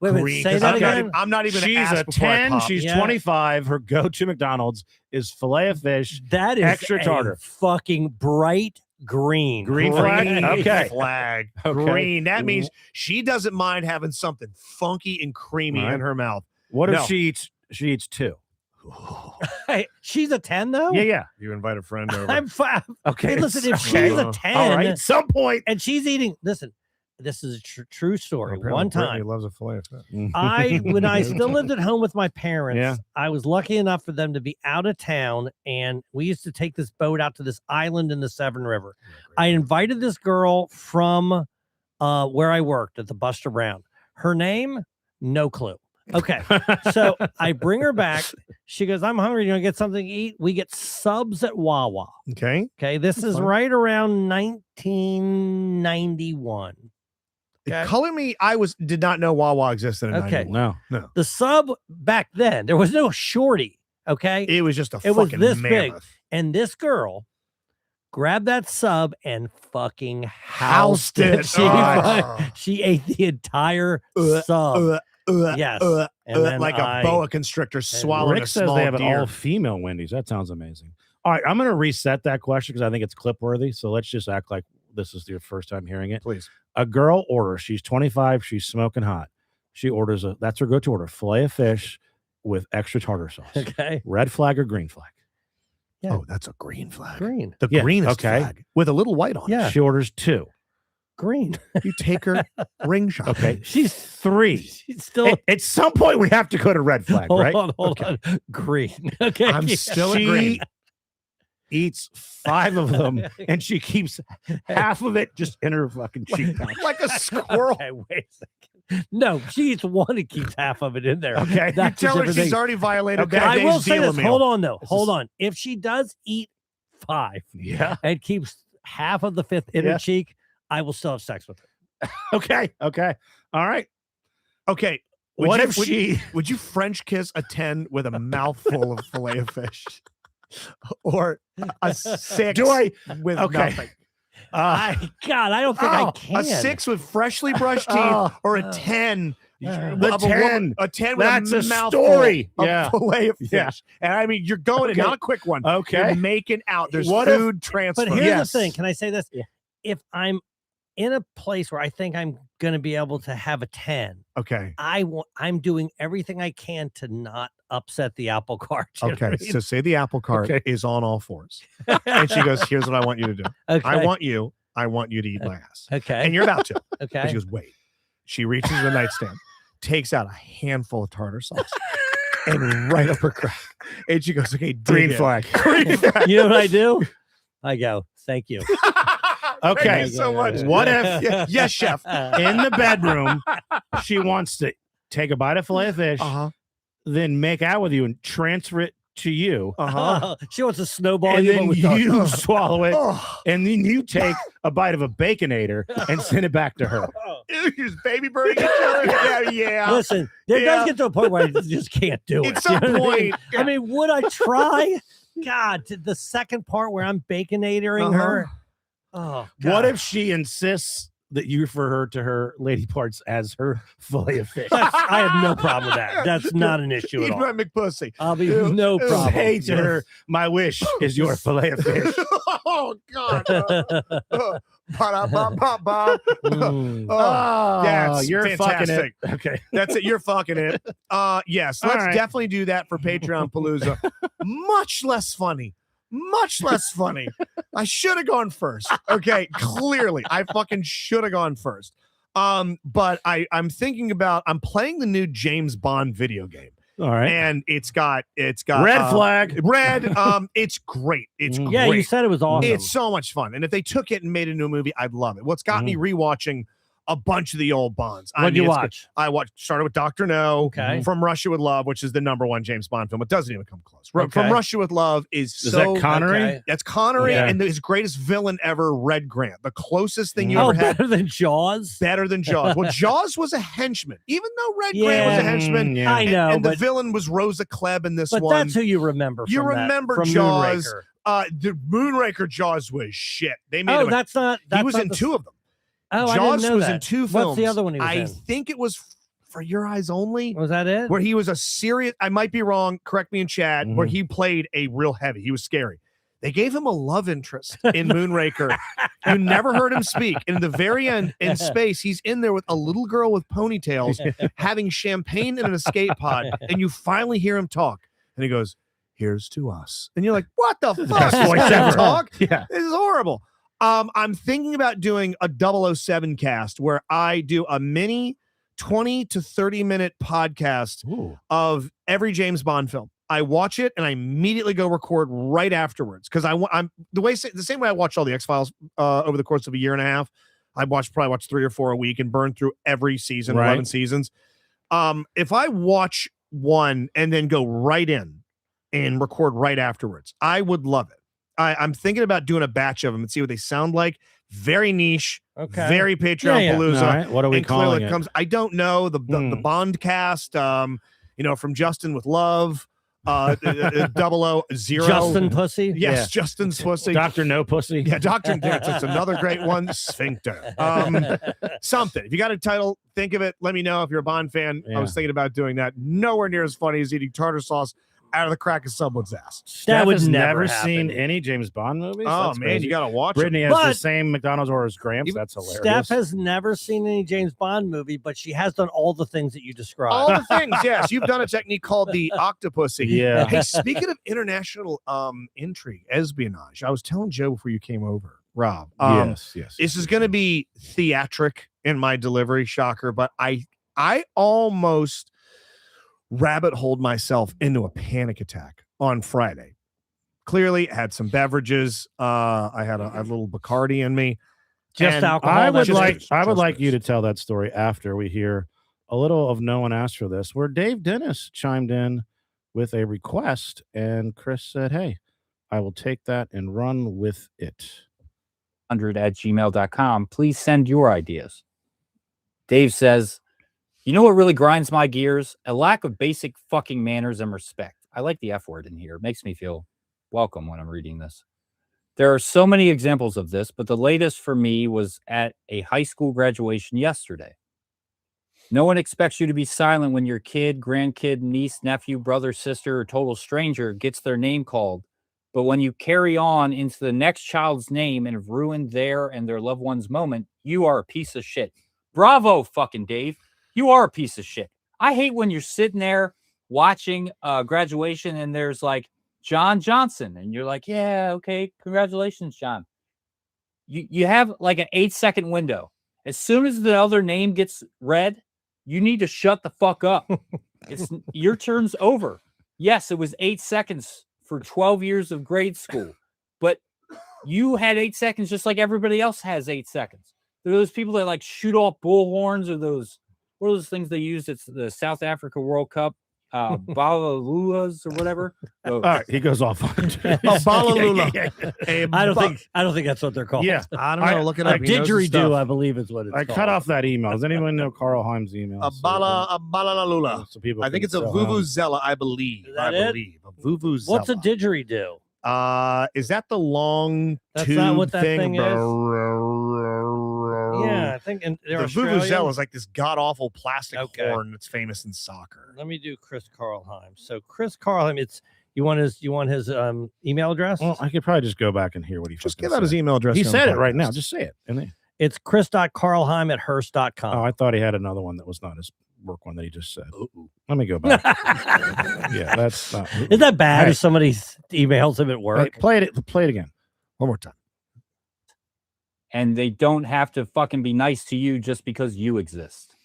Wait, wait, Green, say 'cause that Okay. I'm not again. even gonna She's ask a before I 10. pop. She's Yeah. 25. Her go-to McDonald's is fillet of fish. That is extra a tartar. fucking bright green. Green flag? Green Okay. flag. Okay. Green. That means she doesn't mind having something funky and creamy Right. in her mouth. What if No. she eats 2? Hey, she's a 10 though. Yeah, yeah. You invite a friend over. I'm fine. Okay. Hey, listen, if okay. she's a 10 All right. At some point. and she's eating, listen, this is a true story. Apparently One Brittany time, loves a fillet of fish. when I still lived at home with my parents, Yeah. I was lucky enough for them to be out of town, and we used to take this boat out to this island in the Severn River. I invited this girl from where I worked at the Buster Brown. Her name, no clue. Okay. So I bring her back. She goes, I'm hungry. You want to get something to eat? We get subs at Wawa. Okay. Okay. This is fine. right around 1991. Okay. Color me. Did not know Wawa existed in Okay. 91. No. The sub back then, there was no shorty. Okay. It was just a It was fucking this big. mammoth. And this girl grabbed that sub and fucking Housed housed it. it. She, Oh. she ate the entire sub. Yes. And then like a boa constrictor swallowing Rick a says small they have an deer. all-female Wendy's. That sounds amazing. All right, I'm going to reset that question because I think it's clip-worthy. So let's just act like this is your first time hearing it. Please. A girl orders. She's 25. She's smoking hot. She orders that's her go-to order: filet of fish with extra tartar sauce. Okay. Red flag or green flag? Yeah. Oh, that's a green flag. Green. The Yeah, greenest okay. flag with a little white on Yeah. She orders 2. Green. it. You take her ring shot. Okay. She's 3. She's still. At some point, we have to go to red flag, Hold right? on. Green. Okay. I'm still a She green. eats 5 of them, and she keeps half of it just in her fucking cheek pouch. Like a squirrel. Okay, wait a second. No, she eats one and keeps half of it in there. Okay. You That's a tell her different she's thing. already violated Okay. that I day's will say dealer this. meal. Hold on, though. This Hold is- on. If she does eat 5 Yeah. and keeps half of the 5th in Yeah. her cheek, I will still have sex with her. Okay. Okay. All right. Okay. What if she? Would you French kiss a 10 with a mouthful of filet of fish? Or a 6 Do I? with Okay. nothing? God, I don't think I Oh, can. a 6 with freshly brushed teeth Oh. or a 10. The of a 10. a 10 with That's a a mouthful story. of Yeah. filet of fish. Yeah. And I mean, you're going Okay. not a quick one. Okay. You're making out. There's What if- food transfer. But here's Yes. the thing. Can I say this? Yeah. If I'm in a place where I think I'm going to be able to have a 10, Okay. I'm doing everything I can to not upset the apple cart. You know what I Okay. mean? So say the apple cart Okay. is on all fours. And she goes, here's what I want you to do. Okay. I want you to eat my ass. Okay. And you're about to. And okay. she goes, wait. She reaches the nightstand, takes out a handful of tartar sauce, and right up her crack. And she goes, okay, dig Green in. flag. Green flag. You know what I do? I go, thank you. Okay. Thank you so much. What if Yes, chef. in the bedroom she wants to take a bite of filet of fish, Uh-huh. then make out with you and transfer it to you, Uh-huh. She wants to snowball and you, then but with you the- swallow it, Oh, and then you take a bite of a baconator and send it back to her. you're just baby birding each other. Yeah, yeah. Listen, there Yeah. does get to a point where I just can't do it. At some You know what I mean? point, I mean, would I try? God, the second part where I'm baconatoring Uh-huh. her. Oh, What God. if she insists that you refer to her lady parts as her fillet of fish? I have no problem with that. That's not an issue at Eat my all. McPussy. I'll be Ew. no Ew. problem. Say to her, my wish is your fillet of fish. Oh, God. Ba-da-ba-ba-ba. Mm. Oh, that's you're fucking fantastic. it. Okay. That's it. You're fucking it. Yes, All let's right. definitely do that for Patreon Palooza. Much less funny. Much less funny. I should have gone first. Okay, clearly. I fucking should have gone first. But I'm thinking about I'm playing the new James Bond video game. All right. And it's got Red flag. Red. It's great. It's Mm. Yeah, great. you said it was awesome. It's so much fun. And if they took it and made it into a movie, I'd love it. What's got me rewatching a bunch of the old Bonds. What'd you it's good. watch? I started with Dr. No. Okay. From Russia with Love, which is the #1 James Bond film. It doesn't even come close. From Okay. Russia with Love is Is so that Connery? Okay. that's Connery Yeah. and his greatest villain ever, Red Grant. The closest thing you Oh, ever had better than Jaws? better than Jaws. Well, Jaws was a henchman, even though Red Grant was a Yeah. henchman. Yeah. I know, and the but, villain was Rosa Klebb in this but one. that's who you remember. You from that- remember from Jaws. Moonraker. The Moonraker Jaws was shit. They made Oh, him that's not. he That's was not in the- 2 of them. Oh, I Jaws didn't know was that. in 2 films. What's the other one he was I in? think it was For Your Eyes Only, Was that it? where he was a serious, I might be wrong, correct me in chat, where he played a real heavy. He was scary. They gave him a love interest in Moonraker. You never heard him speak. And in the very end, in space, he's in there with a little girl with ponytails having champagne in an escape pod. And you finally hear him talk. And he goes, "Here's to us." And you're like, what the fuck? Best This voice guy ever. talk? Yeah. This is horrible. I'm thinking about doing a 007 cast where I do a mini 20 to 30 minute podcast of every James Bond film. I watch it and I immediately go record right afterwards because I'm the same way I watched all the X-Files over the course of a year and a half. I probably watched 3 or 4 a week and burned through every season, Right. 11 seasons. If I watch one and then go right in and record right afterwards, I would love it. I'm thinking about doing a batch of them and see what they sound like. Very niche, Okay. very Patreon Yeah. Palooza. All right, what are we And clearly calling it? I don't know the Bond cast. From Justin with Love, 000. Justin Pussy. Yes, Justin's pussy. Dr. No Pussy. Yeah, Dr. That's another great one. Sphincter. Something. If you got a title, think of it. Let me know if you're a Bond fan. I was thinking about doing that. Nowhere near as funny as eating tartar sauce out of the crack of someone's ass. Steph would has never never seen happen. any James Bond movies. Oh, That's man, crazy. you got to watch Brittany it. has the But- same McDonald's order as Gramps. That's hilarious. Steph has never seen any James Bond movie, but she has done all the things that you described. All the things, yes. You've done a technique called the octopussy. Yeah. Hey, speaking of international intrigue, espionage, I was telling Joe before you came over, Rob. Yes. This is going to be theatric in my delivery, shocker, but I almost rabbit holed myself into a panic attack on Friday. Clearly had some beverages. I had a little Bacardi in me. Just And alcohol. I would that's like just- you to tell that story after we hear a little of No One Asked for This, where Dave Dennis chimed in with a request, and Chris said, "Hey, I will take that and run with it." 100@gmail.com. Please send your ideas. Dave says, you know what really grinds my gears? A lack of basic fucking manners and respect. I like the F word in here. It makes me feel welcome when I'm reading this. There are so many examples of this, but the latest for me was at a high school graduation yesterday. No one expects you to be silent when your kid, grandkid, niece, nephew, brother, sister, or total stranger gets their name called. But when you carry on into the next child's name and have ruined their and their loved one's moment, you are a piece of shit. Bravo, fucking Dave. You are a piece of shit. I hate when you're sitting there watching graduation and there's like John Johnson and you're like, yeah, okay, congratulations, John. You have like an 8-second window. As soon as the other name gets read, you need to shut the fuck up. It's your turn's over. Yes, it was 8 seconds for 12 years of grade school, but you had 8 seconds just like everybody else has 8 seconds. There are those people that like shoot off bullhorns or those, what are those things they used? It's the South Africa World Cup, balalulas or whatever. All right, he goes off on it. Balalula. I don't think that's what they're called. Yeah. I don't know. Look it A up. He knows his didgeridoo, stuff. I believe, is what it's I called. cut off that email. Does anyone know Carl Heim's email? A balalula. So people I think can it's a tell vuvuzela, I believe. Is that I it? believe. A vuvuzela. What's a didgeridoo? Is that the long That's tube not what that thing is? Yeah, Yeah, I think the they're vuvuzela Australian. is like this god awful plastic Okay. horn that's famous in soccer. Let me do Chris Carlheim. So Chris Carlheim, you want his email address? Well, I could probably just go back and hear what he Just fucking give out his said. email address. He here on the said it right now. podcast. Just say it. And then, It's chris.carlheim@hearst.com. oh, I thought he had another one that was not his work one that he just said. Let me go back. Yeah, that's not. Is that bad Hey. if somebody emails him at Hey, work? play it again. One more time. And they don't have to fucking be nice to you just because you exist.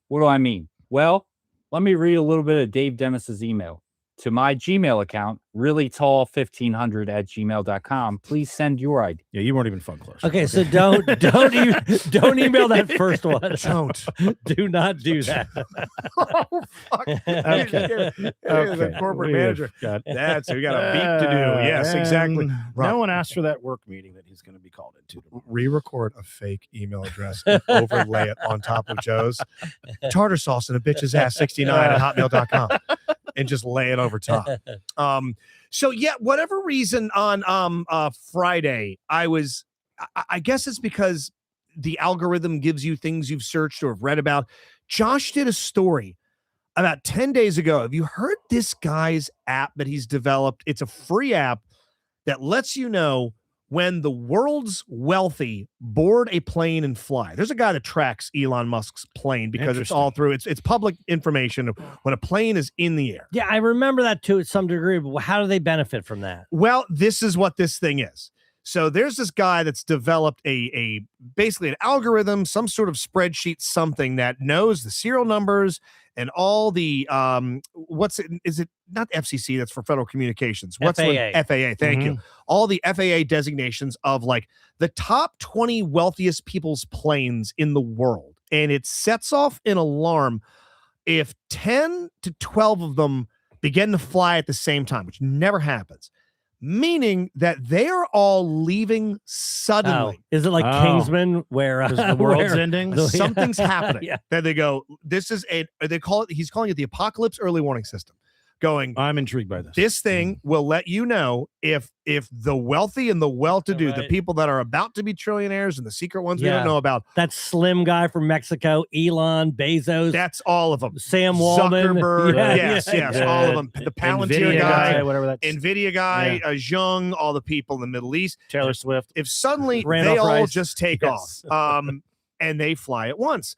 What do I mean? Well, let me read a little bit of Dave Dennis's email. To my Gmail account, reallytall1500@gmail.com. Please send your idea. Yeah, you weren't even fun close. Okay, so don't email that first one. Don't. Do not do that. Oh, fuck. Okay. The corporate we have manager. got- That's we got a beat to do. Yes, exactly. And Rob. No one asked for that work meeting that he's going to be called into. tomorrow. Re-record a fake email address and overlay it on top of Joe's tartar sauce and a bitch's ass 69 at hotmail.com and just lay it over top. So yeah, whatever reason on Friday, I guess it's because the algorithm gives you things you've searched or have read about. Josh did a story about 10 days ago. Have you heard this guy's app that he's developed? It's a free app that lets you know when the world's wealthy board a plane and fly. There's a guy that tracks Elon Musk's plane because it's all through it's public information of when a plane is in the air. Yeah, I remember that too at some degree, but how do they benefit from that? Well, this is what this thing is. So there's this guy that's developed a basically an algorithm, some sort of spreadsheet, something that knows the serial numbers and all the is it not FCC? That's for Federal Communications. What's FAA. FAA? Thank you. All the FAA designations of like the top 20 wealthiest people's planes in the world, and it sets off an alarm if 10 to 12 of them begin to fly at the same time, which never happens, meaning that they are all leaving suddenly. Is it like Oh. Kingsman where The world's where- ending. Something's happening. Yeah. That they go, this is they call it, he's calling it the apocalypse early warning system. Going, I'm intrigued by this. this thing will let you know if the wealthy and the well-to-do, the Right. people that are about to be trillionaires and the secret ones we Yeah. don't know about, that slim guy from Mexico, Elon Bezos, that's all of them. Sam Wallman, Zuckerberg, Yeah, yes, yeah, yes, yeah. all of them. The Palantir Nvidia guy, whatever that's. Nvidia guy, Zhang, all the people in the Middle East. Taylor Swift. If suddenly Randolph they all Rice. just take Yes. off, and they fly at once,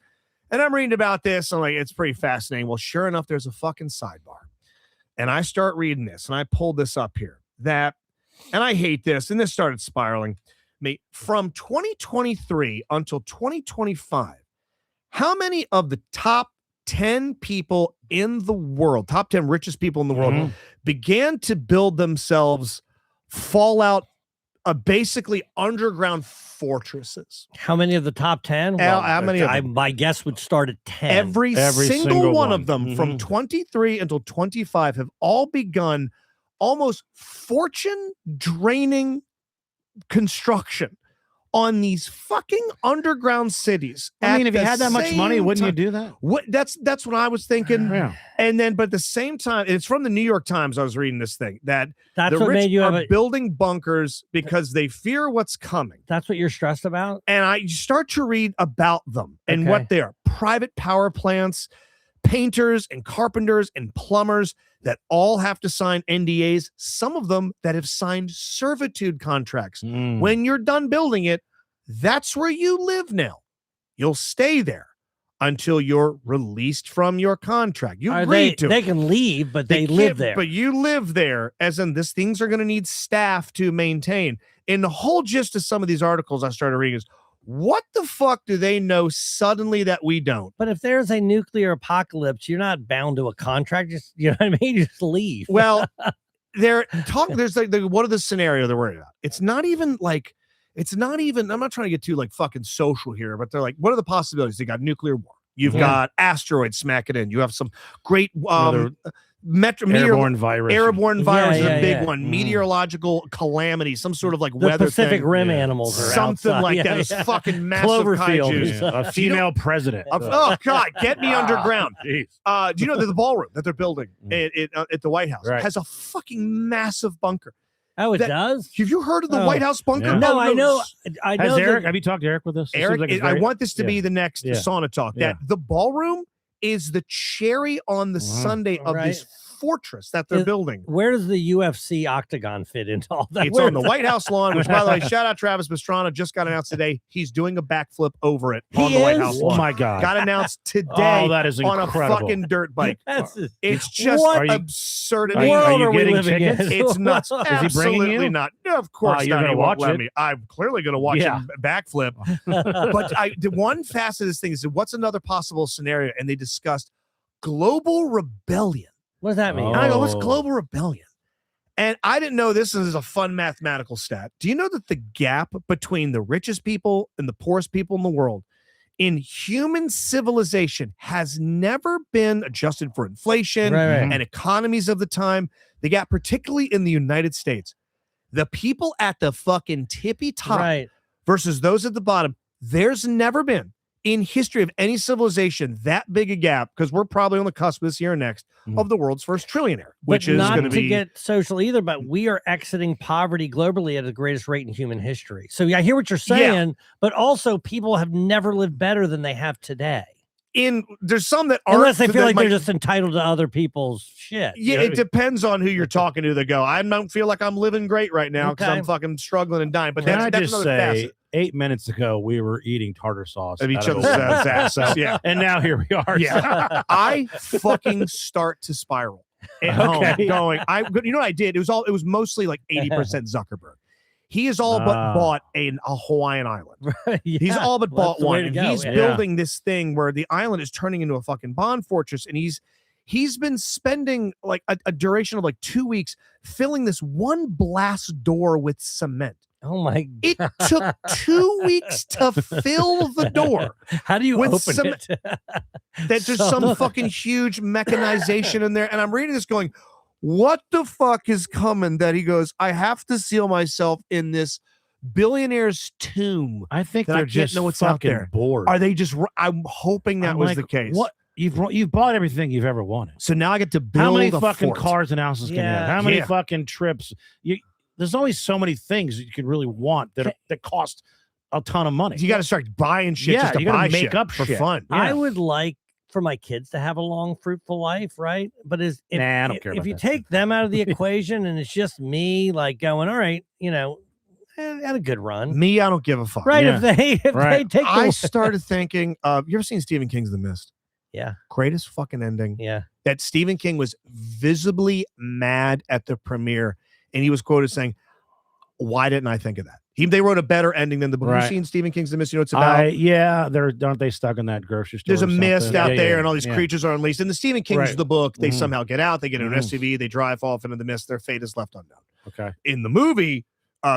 and I'm reading about this, I'm like, it's pretty fascinating. Well, sure enough, there's a fucking sidebar, and I start reading this, and I pulled this up here. And I hate this, and this started spiraling me from 2023 until 2025. How many of the top 10 people in the world, top 10 richest people in the world, Mhm. began to build themselves fallout, basically underground fortresses? How many of the top 10? How many of them? My guess would start at 10. Every single, single one one. of them from Mhm. 23 until 25 have all begun almost fortune draining construction on these fucking underground cities. I mean, at if you the had that much money, same wouldn't you time. do that? What that's what I was thinking. Yeah. And then, but at the same time, it's from the New York Times. I was reading this thing that That's the what rich made you have are a. building bunkers because they fear what's coming. That's what you're stressed about. And I start to read about them and Okay. what they are: private power plants, painters and carpenters and plumbers that all have to sign NDAs. Some of them that have signed servitude contracts. Mm. When you're done building it, that's where you live now. You'll stay there until you're released from your contract. You Are agreed to they it. can leave, but they can't- live there. But you live there, as in these things are going to need staff to maintain. And the whole gist of some of these articles I started reading is, what the fuck do they know suddenly that we don't? But if there's a nuclear apocalypse, you're not bound to a contract. Just you know what I mean. You just leave. Well, they're talking. There's like what are the scenario they're worried about? It's not even. I'm not trying to get too like fucking social here, but they're like, what are the possibilities? They got nuclear war. You've Yeah. got asteroids smacking in. You have some great Another airborne virus. airborne virus is Yeah, a big yeah. one. Mm. Meteorological calamity, some sort of like The weather Pacific thing. Rim Yeah. animals are Something outside. like Yeah, that. Those yeah. fucking massive Cloverfield. kaijus. Yeah, a female president. Oh God, get me underground. Jeez. Do you know that the ballroom that they're building at the White House Right. has a fucking massive bunker? Oh, it That- does. Have you heard of the Oh. White House bunker? Yeah. No, Oh, I know. I know. Has Eric? that- Have you talked to Eric with this? It seems Eric, like it's I very- want this to be yeah. the next Yeah. sauna talk. Yeah. That the ballroom is the cherry on the Wow. sundae of this fortress that they're Is- building. Where does the UFC octagon fit into all that? It's Where on the is White House lawn, which, by the way, shout out Travis Pastrana. Just got announced today. He's doing a backflip over it on He the White is? House Oh lawn. my God. Got announced today Oh, that is on a incredible. fucking dirt bike. That's It's just What are you- absurdity. Are you- world are we getting living in? tickets? It's nuts. he bringing Absolutely you? not. No, of course you're not. gonna He won't watch let it. me. I'm clearly going to watch Yeah. him backflip. But the one facet of this thing is that what's another possible scenario? And they discussed global rebellion. What does that mean? And I go, what's Oh. global rebellion? And I didn't know this is a fun mathematical stat. Do you know that the gap between the richest people and the poorest people in the world in human civilization has never been adjusted for inflation Right, right. and economies of the time? The gap, particularly in the United States, the people at the fucking tippy top Right. versus those at the bottom, there's never been in history of any civilization that big a gap, because we're probably on the cusp this year and next of the world's first trillionaire, which But is not going to to be get social either, but we are exiting poverty globally at the greatest rate in human history. So I hear what you're saying, but also people have never lived better than they have today. there's some that aren't, Unless they feel that like might- they're just entitled to other people's shit. Yeah, it depends on who you're talking to. That go, I don't feel like I'm living great right now because Okay. I'm fucking struggling and dying. But Can that's I just another say, facet 8 minutes ago we were eating tartar sauce of each out of other's a- asses. Yeah, and now here we are. yeah. I fucking start to spiral at home, Okay. going. You know what I did? It was mostly like 80% Zuckerberg. He has all but Ah. bought a Hawaiian island. Yeah, He's all but well, bought that's the way one, to and go, he's yeah. building this thing where the island is turning into a fucking bond fortress, and he's been spending like a duration of like 2 weeks filling this one blast door with cement. Oh my! It took 2 weeks to fill the door. How do you with open some- it? That there's some fucking huge mechanization in there. And I'm reading this going, what the fuck is coming? That he goes, I have to seal myself in this billionaire's tomb. I think That I they're can't just know what's out fucking there. bored. Are they just, I'm hoping that I'm was like, the case. What you've bought everything you've ever wanted. So now I get to build How many a fucking fort. cars and houses can you have? Yeah. How many Yeah. fucking trips? There's only so many things that you could really want that cost a ton of money. You got to start buying shit Yeah, just to you gotta buy make shit up for shit. fun. Yeah. I would like for my kids to have a long, fruitful life, right? But if, Nah, I don't care if about you that. take them out of the equation and it's just me, like going, all right, had a good run, Me, I don't give a fuck. right? Yeah. If they Right. take I the, started thinking, you ever seen Stephen King's The Mist? yeah, Greatest fucking ending. yeah, That Stephen King was visibly mad at the premiere, and he was quoted saying, "Why didn't I think of that?" They wrote a better ending than the book. Have Right. you seen Stephen King's The Mist? You know what it's about? Aren't they stuck in that grocery store? There's a or mist something? out Yeah, there, yeah, and all these yeah. creatures are unleashed. In the Stephen King's Right. the book, they Mhm. somehow get out, they get in an Mhm. SUV, they drive off into the mist, their fate is left unknown. Okay. In the movie,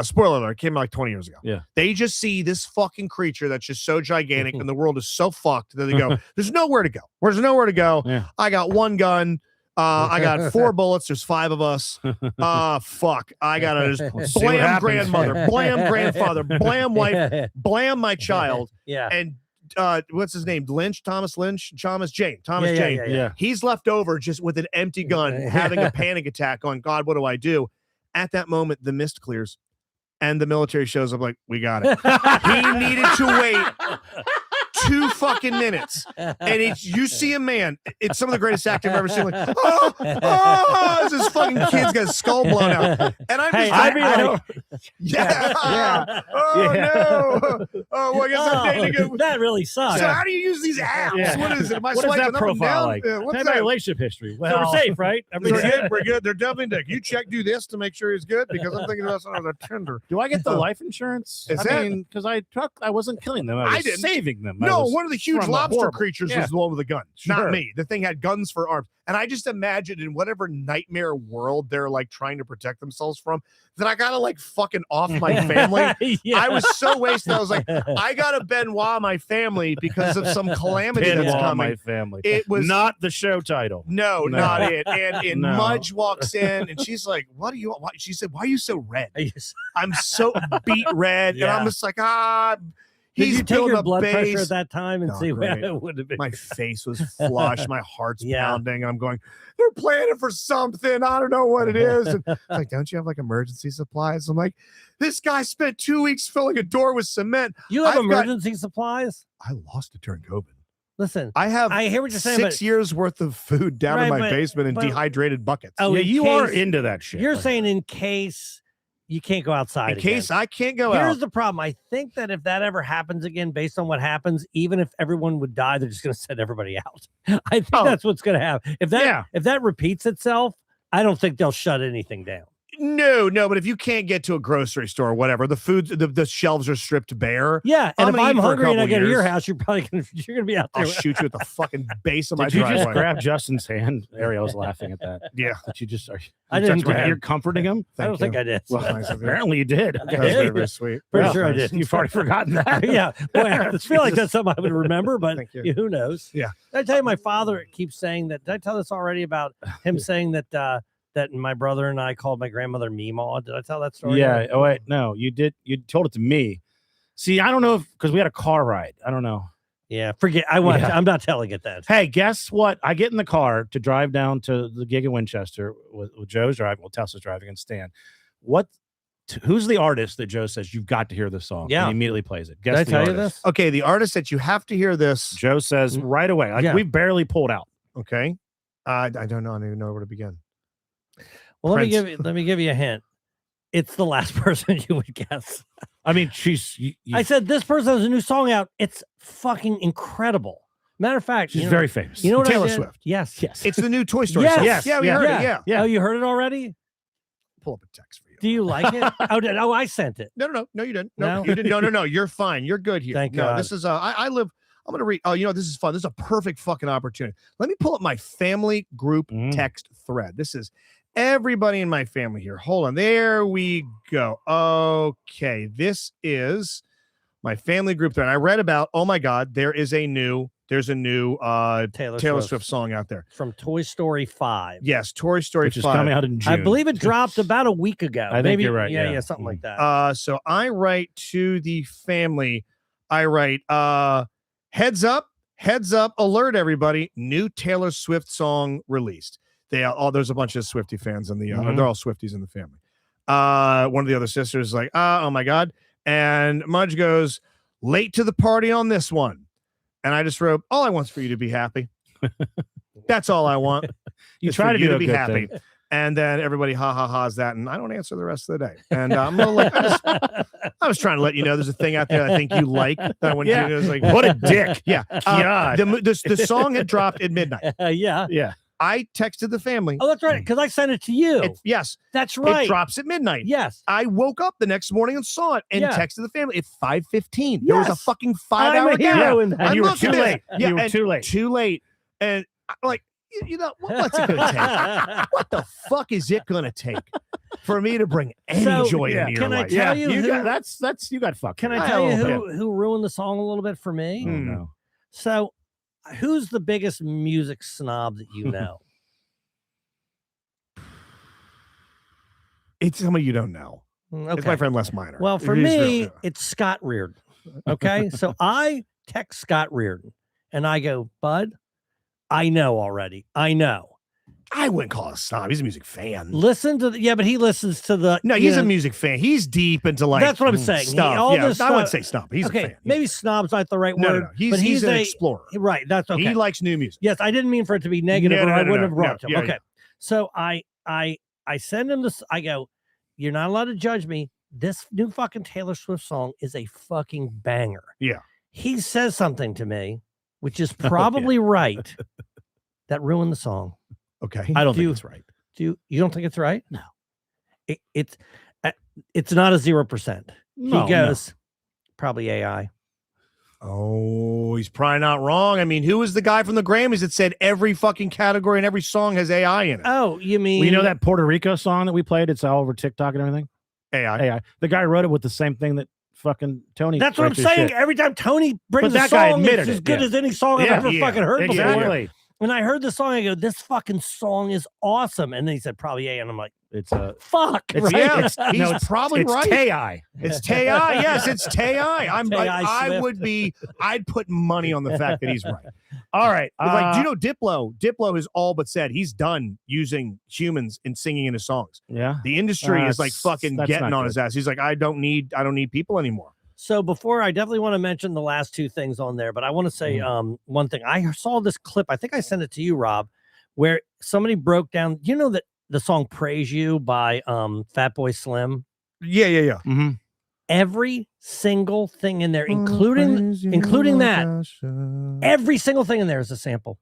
spoiler alert, came out like 20 years ago. Yeah. They just see this fucking creature that's just so gigantic and the world is so fucked that they go, there's nowhere to go. There's nowhere to go. Yeah. I got one gun. I got 4 bullets. There's 5 of us. Fuck. I gotta just See what blam happens. grandmother, blam grandfather, blam wife, blam my child, yeah, and what's his name? Thomas Jane. yeah. Yeah. He's left over just with an empty gun, having a panic attack on God, what do I do? At that moment, the mist clears and the military shows up like, we got it. He needed to wait 2 fucking minutes. And you see a man, it's some of the greatest acting I've ever seen. Like, this fucking kid's got his skull blown out. And I'm just Hey, I'd be I like, don't- yeah. yeah. Oh Yeah. no. Oh, well, I guess I'm dating a good. that really sucks. So how do you use these apps? Yeah. What is it? Am I What is swiping that up and profile down? like? What's Tell me my that? relationship history. So we're Well, safe, right? We're Everything's good. We're good. They're definitely dick. You do this to make sure he's good because I'm thinking about something on the Tinder. do I get the life insurance? Is I that- mean, because I wasn't killing them. I was didn't. saving them. No, one of the huge from a lobster horrible- creatures Yeah. was the one with the gun, not Sure. me. The thing had guns for arms. And I just imagined in whatever nightmare world they're like trying to protect themselves from, that I gotta like fucking off my family. yeah. I was so wasted. I was like, I gotta Benoit my family because of some calamity that's Benoit, coming. my family. It was not the show title. No, No. not it. And No. Mudge walks in and she's like, "What are you?" She said, "Why are you so red?" Yes. I'm so beat red, and I'm Yeah. just like, Did he's you take building your a blood pressure base. at that time and Not see where great. it would have been? My face was flush, my heart's Yeah. pounding. I'm going, they're planning for something. I don't know what it is. And it's like, don't you have like emergency supplies? I'm like, this guy spent 2 weeks filling a door with cement. You have I've got- emergency supplies? I lost it during COVID. Listen, I have I hear what you're saying, 6 but years worth of food down in Right, my but- basement in but- dehydrated buckets. oh, Yeah, in you are case- into that shit. You're like saying in case you can't go outside in case again. I can't go Here's out. the problem. I think that if that ever happens again, based on what happens, even if everyone would die, they're just going to send everybody out. I think Oh. that's what's going to happen. If that Yeah. if that repeats itself, I don't think they'll shut anything down. No, but if you can't get to a grocery store or whatever, the food, the shelves are stripped bare. Yeah, I'm and if gonna eat I'm for a hungry and I couple get to your years. house, you're probably gonna be out there. I'll shoot you at the fucking base of my Did you just driveway. grab Justin's hand? Ariel was laughing at that. Yeah. Did you just? I didn't grab- You're comforting him. I don't think I did. Well, Nice of you. apparently you did. That was very, very sweet. Pretty Well, sure I nice. did. You've already forgotten that. Yeah, boy, I feel like that's something I would remember, but Thank you. who knows? Yeah. Did I tell you my father keeps saying that? Did I tell this already about him saying that that my brother and I called my grandmother Meemaw? Did I tell that story? Yeah. Oh wait, no, you did. You told it to me. See, I don't know if because we had a car ride. I don't know. Yeah. Forget. I want. Yeah. I'm not telling it that. Hey, guess what? I get in the car to drive down to the gig in Winchester with Joe's driving, well, Tesla's driving, and Stan. Who's the artist that Joe says you've got to hear this song? Yeah. And he immediately plays it. Did Guess I the tell you artist. this? Okay, the artist that you have to hear this. Joe says right away. Like Yeah. we barely pulled out. Okay. I don't know. I don't even know where to begin. Well, Prince. let me give you a hint. It's the last person you would guess. I mean, she's I said this person has a new song out. It's fucking incredible. Matter of fact, she's you know, very famous. You know what Taylor I did? Swift. Yes. yes. It's the new Toy Story Yes. song. Yes. Yeah, we Yeah. heard it. Yeah. Yeah. Oh, you heard it already? Pull up a text for you. Do you like it? Oh, I sent it. No, you didn't. No, No? you didn't. No. You're fine. You're good here. Thank no, God. this is I live. I'm gonna read. Oh, this is fun. This is a perfect fucking opportunity. Let me pull up my family group Mm. text thread. This is everybody in my family here. Hold on. There we go. Okay. This is my family group there. And I read about, oh my God, there's a new Taylor Swift song out there. From Toy Story 5. Yes, Toy Story Which 5. is coming out in June. I believe it dropped about a week ago. I think Maybe you're right, Yeah, yeah. something like that. So I write to the family. I write, heads up, alert everybody, new Taylor Swift song released. There's a bunch of Swiftie fans in the they're all Swifties in the family. One of the other sisters is like, oh my God. And Mudge goes, late to the party on this one. And I just wrote, all I want is for you to be happy. That's all I want. You is try for to you do to a be good happy. thing. And then everybody ha's that, and I don't answer the rest of the day. And I'm a little like, I was trying to let you know there's a thing out there I think you like. That when Yeah. you was like, What a dick. yeah. God. The song had dropped at midnight. Yeah. Yeah. I texted the family. Oh, that's right. Because I sent it to you. Yes, That's right. it drops at midnight. Yes. I woke up the next morning and saw it and Yeah. texted the family at 5:15. There was a Yes. fucking I'm 5-hour a gap. hero in that. I'm You were looking too at late. it. Yeah, You were and too late. Too late. And I'm like, you know, what's it going to take? What the fuck is it going to take for me to bring any So, joy yeah. into your Can I life? tell you you who- got that's you got fucked. Can I I tell you don't who ruined the song a little bit for me? Oh, no. So, who's the biggest music snob that you know? It's somebody you don't know. Okay. It's my friend Les Minor. Well, for He's me, real- it's Scott Reardon. Okay. So I text Scott Reardon and I go, Bud, I know already. I know. I wouldn't call it a snob. He's a music fan. Listen to the, but he listens to the. No, you he's know, a music fan. He's deep into like That's what I'm saying. He- Stuff. all Yeah, this I wouldn't stuff- say snob. He's a okay. fan. Maybe snob's not the right No, word. no. He's, but he's an a, explorer. Right. That's okay. He likes new music. Yes, I didn't mean for it to be negative, No, or no, I no, wouldn't no, have brought no, to him. yeah, Okay. yeah. So I send him this. I go, you're not allowed to judge me. This new fucking Taylor Swift song is a fucking banger. Yeah. He says something to me, which is probably right, that ruined the song. Okay. I don't Do think you- it's right. You don't think it's right? No. It's not a 0%. No, He goes, probably AI. Oh, he's probably not wrong. I mean, who was the guy from the Grammys that said every fucking category and every song has AI in it? Oh, you mean Well, you know that Puerto Rico song that we played? It's all over TikTok and everything. AI. AI. The guy wrote it with the same thing that fucking Tony. That's what I'm writes his saying. shit. Every time Tony brings But a that guy song, admitted it's as it, good yeah. as any song I've Yeah, ever yeah, fucking heard before. Exactly. When I heard the song, I go, "This fucking song is awesome." And then he said, "Probably AI," and I'm like, It's a. "Fuck!" It's, right? Yeah, it's, he's no, it's probably it's right. AI. It's Tay-I. Yes, it's Tay-I. I Swift. would be, I'd put money on the fact that he's right. All right. But like, do you know Diplo? Diplo has all but said he's done using humans and singing in his songs. Yeah. The industry is like That's- fucking that's getting not on his good. ass. He's like, I don't need people anymore. So before, I definitely want to mention the last two things on there, but I want to say one thing. I saw this clip. I think I sent it to you, Rob, where somebody broke down. You know that the song "Praise You" by Fatboy Slim. Yeah. Mm-hmm. Every single thing in there, including that, every single thing in there is a sample.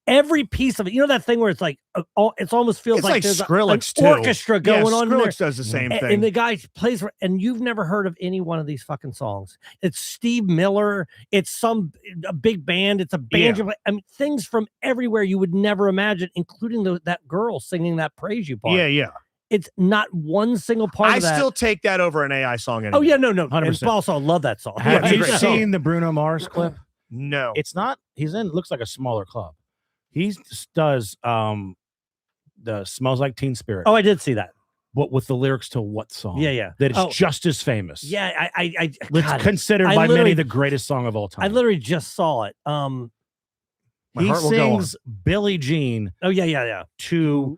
Every piece of it. You know that thing where it's like, it almost feels It's like there's Skrillex, an too. orchestra going on in there. Skrillex does the same And thing. the guy plays, and you've never heard of any one of these fucking songs. It's Steve Miller. It's a big band. It's a banjo. I mean, things from everywhere you would never imagine, including that girl singing that "Praise You" part. Yeah. It's not one single part I of that. still take that over an AI song. Oh yeah, no, 100%. And also, I love that song. Have it's a you great song. seen the Bruno Mars clip? No. It's not. He's in. Looks like a smaller club. He does the "Smells Like Teen Spirit." Oh, I did see that. What with the lyrics to what song? Yeah. That is Oh. just as famous. Yeah, I It's God, considered I by many literally- the greatest song of all time. I literally just saw it. My he heart will go on. sings Billie Jean Oh yeah. to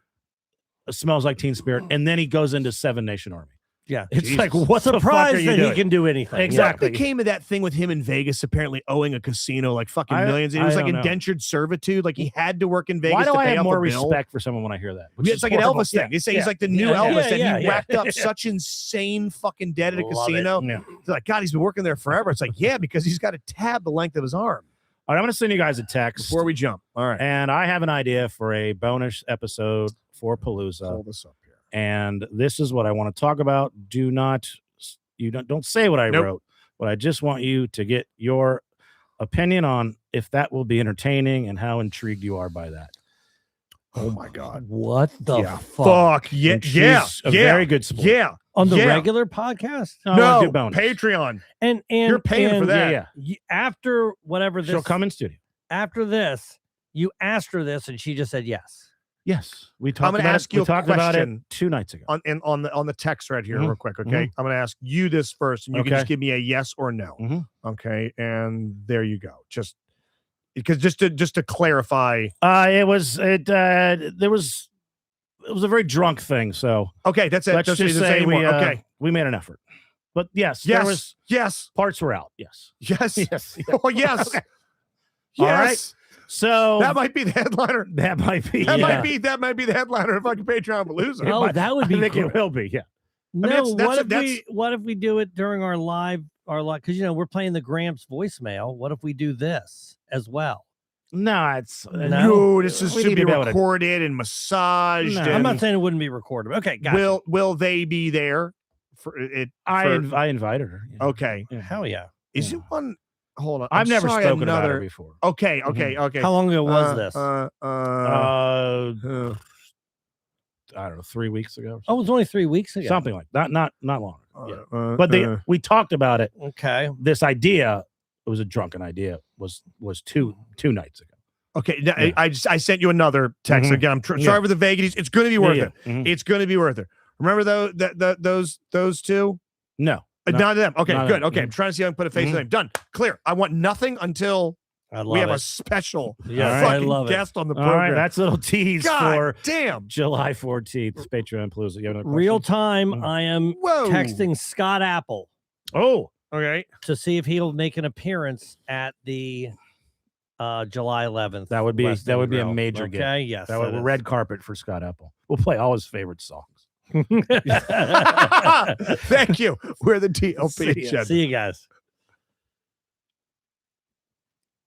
"Smells Like Teen Spirit," and then he goes into Seven Nation Army. Yeah. It's Jesus. like, what the fuck are Surprised you that doing? he can do anything. Exactly. What became of that thing with him in Vegas apparently owing a casino like fucking I- millions? It I was like don't know. indentured servitude. Like he had to work in Vegas Why do to I pay have off more a bill. respect for someone when I hear that? Which It's is like an horrible. Elvis thing. They say he's like the new Yeah, Elvis, yeah, and he yeah. racked up such insane fucking debt at a Love it. casino. Yeah. It's like, God, he's been working there forever. It's like, yeah, because he's got a tab the length of his arm. All right, I'm going to send you guys a text. Before we jump. All right. And I have an idea for a bonus episode for Palooza. Hold this up here. And this is what I want to talk about. Don't say what I Nope. wrote, but I just want you to get your opinion on if that will be entertaining and how intrigued you are by that. Oh my God. What the Yeah. fuck? Fuck. Yeah. And Yeah. she's a Yeah. very good sport. Yeah. On the Yeah. regular podcast? No, do bonus. Patreon. And You're paying for and that. Yeah. after whatever this She'll come in studio. after this, you asked her this and she just said yes. Yes, we talked gonna about ask it. you We a talked about it question. 2 nights ago. On the text thread here, Mhm. real quick. Okay. I'm going to ask you this first, and you can Okay. just give me a yes or no. Mhm. Okay. And there you go. Just because just to clarify. It was it was a very drunk thing. So Okay. That's it. let's Just just say say anymore. okay, we made an effort. But yes, there Yes. was Yes. parts were out. Yes, Yes. yes. Oh, yes. Okay. Yes. All right. So That might be the headliner. that might be That yeah. might be the headliner of fucking Patreon Palooza. Oh, might- that would I be think great. it will be. Yeah. No, that's- what if we do it during our live because we're playing the Gramps voicemail. What if we do this as well? No, it's No, this is we should need be to be able to- recorded and massaged. No. and I'm not saying it wouldn't be recorded. Okay, gotcha. will they be there for it? I for- invited her. Yeah. okay. Yeah. Hell yeah. Is Yeah. it one? Hold on. I've I'm never sorry, spoken about another. her before. Okay. Okay. Okay. How long ago was this? Uh, uh, I don't know, 3 weeks ago. Oh, it was only 3 weeks ago. Something like that. Not long. Yeah. uh, But uh, we talked about it. Okay. This idea, it was a drunken idea, was two nights ago. okay. Now, Yeah. I sent you another text Mhm. again. I'm Yeah. sorry for the vagaries. It's going to be worth it. Mhm. It's going to be worth it. Remember those two? No. Not them. Okay, not good. them. Okay, I'm trying to see if I can put a face Mhm. to name. Done. Clear. I want nothing until I love we have it. a special Yes, All I fucking love it. guest on the All program. right, that's a little tease God for damn. July 14th, Patreon Palooza. You have no Real questions? time, Mhm. I am Whoa. texting Scott Apple Oh, Okay. to see if he'll make an appearance at the July 11th. That would be- West that End would be a Grill. major gift. Okay, yes. that was it a is. red carpet for Scott Apple. We'll play all his favorite songs. Thank you. We're the DLP. See ya. Agenda. See you guys.